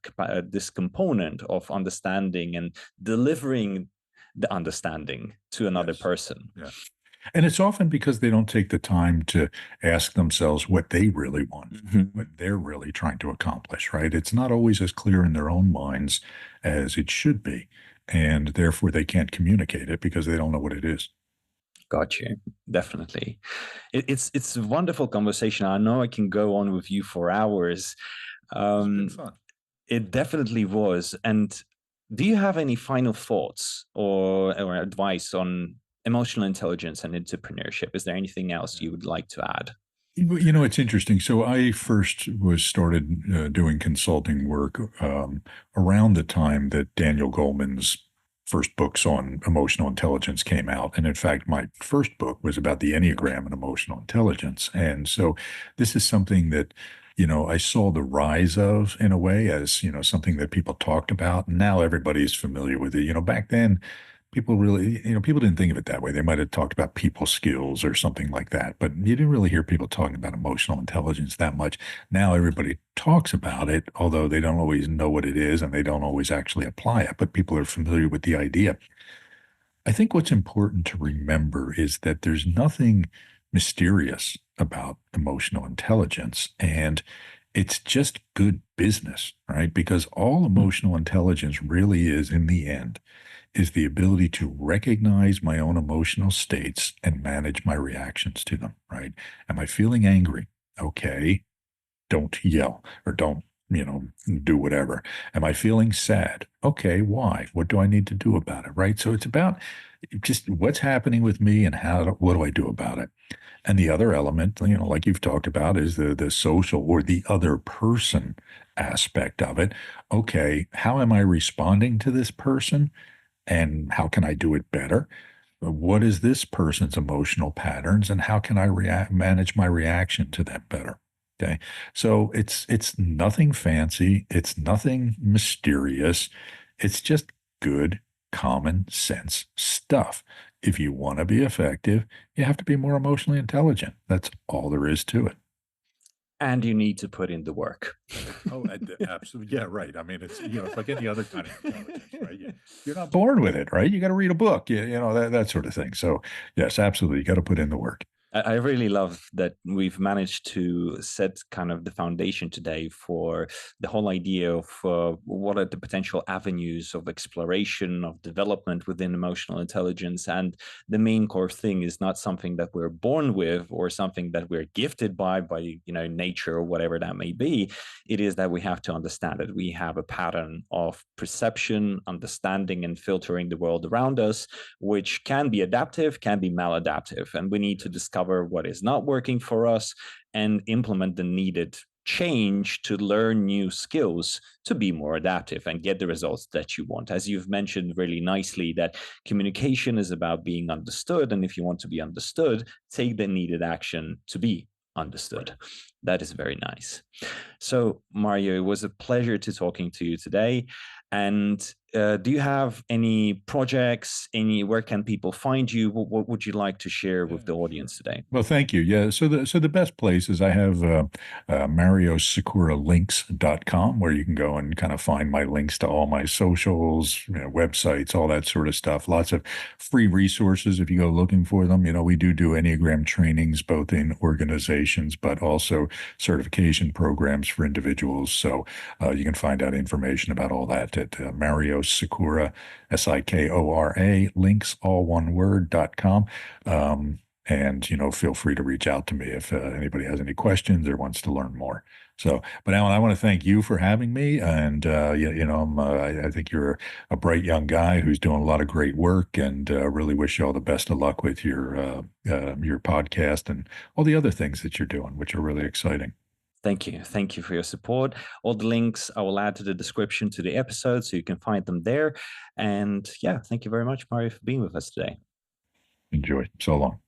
this component of understanding and delivering the understanding to another Yes. person. Yeah. And it's often because they don't take the time to ask themselves what they really want, what Mhm. they're really trying to accomplish, right? It's not always as clear in their own minds as it should be. And therefore, they can't communicate it because they don't know what it is. Got you. Definitely. It's a wonderful conversation. I know I can go on with you for hours. This has been Um, fun. it definitely was. And do you have any final thoughts or advice on emotional intelligence and entrepreneurship. Is there anything else you would like to add? It's interesting. So I first was started doing consulting work around the time that Daniel Goleman's first books on emotional intelligence came out. And in fact, my first book was about the Enneagram and emotional intelligence. And so this is something that, I saw the rise of in a way as, something that people talked about. Now everybody's familiar with it. Back then, people really, people didn't think of it that way. They might have talked about people skills or something like that, but you didn't really hear people talking about emotional intelligence that much. Now everybody talks about it, although they don't always know what it is and they don't always actually apply it, but people are familiar with the idea. I think what's important to remember is that there's nothing mysterious about emotional intelligence, and it's just good business, right? Because all emotional intelligence really is, in the end, is the ability to recognize my own emotional states and manage my reactions to them, right? Am I feeling angry? Okay, don't yell or don't, do whatever. Am I feeling sad? Okay, why? What do I need to do about it, right? So it's about just what's happening with me and what do I do about it? And the other element, like you've talked about, is the social or the other person aspect of it. Okay, how am I responding to this person? And how can I do it better? What is this person's emotional patterns, and how can I manage my reaction to them better? Okay, so it's nothing fancy, it's nothing mysterious, it's just good common sense stuff. If you want to be effective, you have to be more emotionally intelligent. That's all there is to it. And you need to put in the work. Oh, absolutely. Yeah, right. I mean, it's like any other kind of intelligence, right? You're not born with it, right? You got to read a book, that sort of thing. So, yes, absolutely. You got to put in the work. I really love that we've managed to set kind of the foundation today for the whole idea of what are the potential avenues of exploration, of development within emotional intelligence. And the main core thing is not something that we're born with or something that we're gifted by nature or whatever that may be. It is that we have to understand it. We have a pattern of perception, understanding, and filtering the world around us, which can be adaptive, can be maladaptive. And we need to discover what is not working for us and implement the needed change to learn new skills to be more adaptive and get the results that you want. As you've mentioned really nicely, that communication is about being understood. And if you want to be understood, take the needed action to be understood. That is very nice. So, Mario, it was a pleasure to talking to you today. And do you have any projects? Where can people find you? What would you like to share with the Sure. audience today? Well, thank you. Yeah. So the best place is I have Mario Sikora links.com, where you can go and kind of find my links to all my socials, websites, all that sort of stuff. Lots of free resources if you go looking for them. We do Enneagram trainings, both in organizations, but also certification programs for individuals. So you can find out information about all that at Mario Sikora, Sikora, links, all one word.com. And, feel free to reach out to me if anybody has any questions or wants to learn more. So, but Alan, I want to thank you for having me. And, I think you're a bright young guy who's doing a lot of great work, and really wish you all the best of luck with your podcast and all the other things that you're doing, which are really exciting. Thank you. Thank you for your support. All the links I will add to the description to the episode so you can find them there. And yeah, thank you very much, Mario, for being with us today. Enjoy. So long.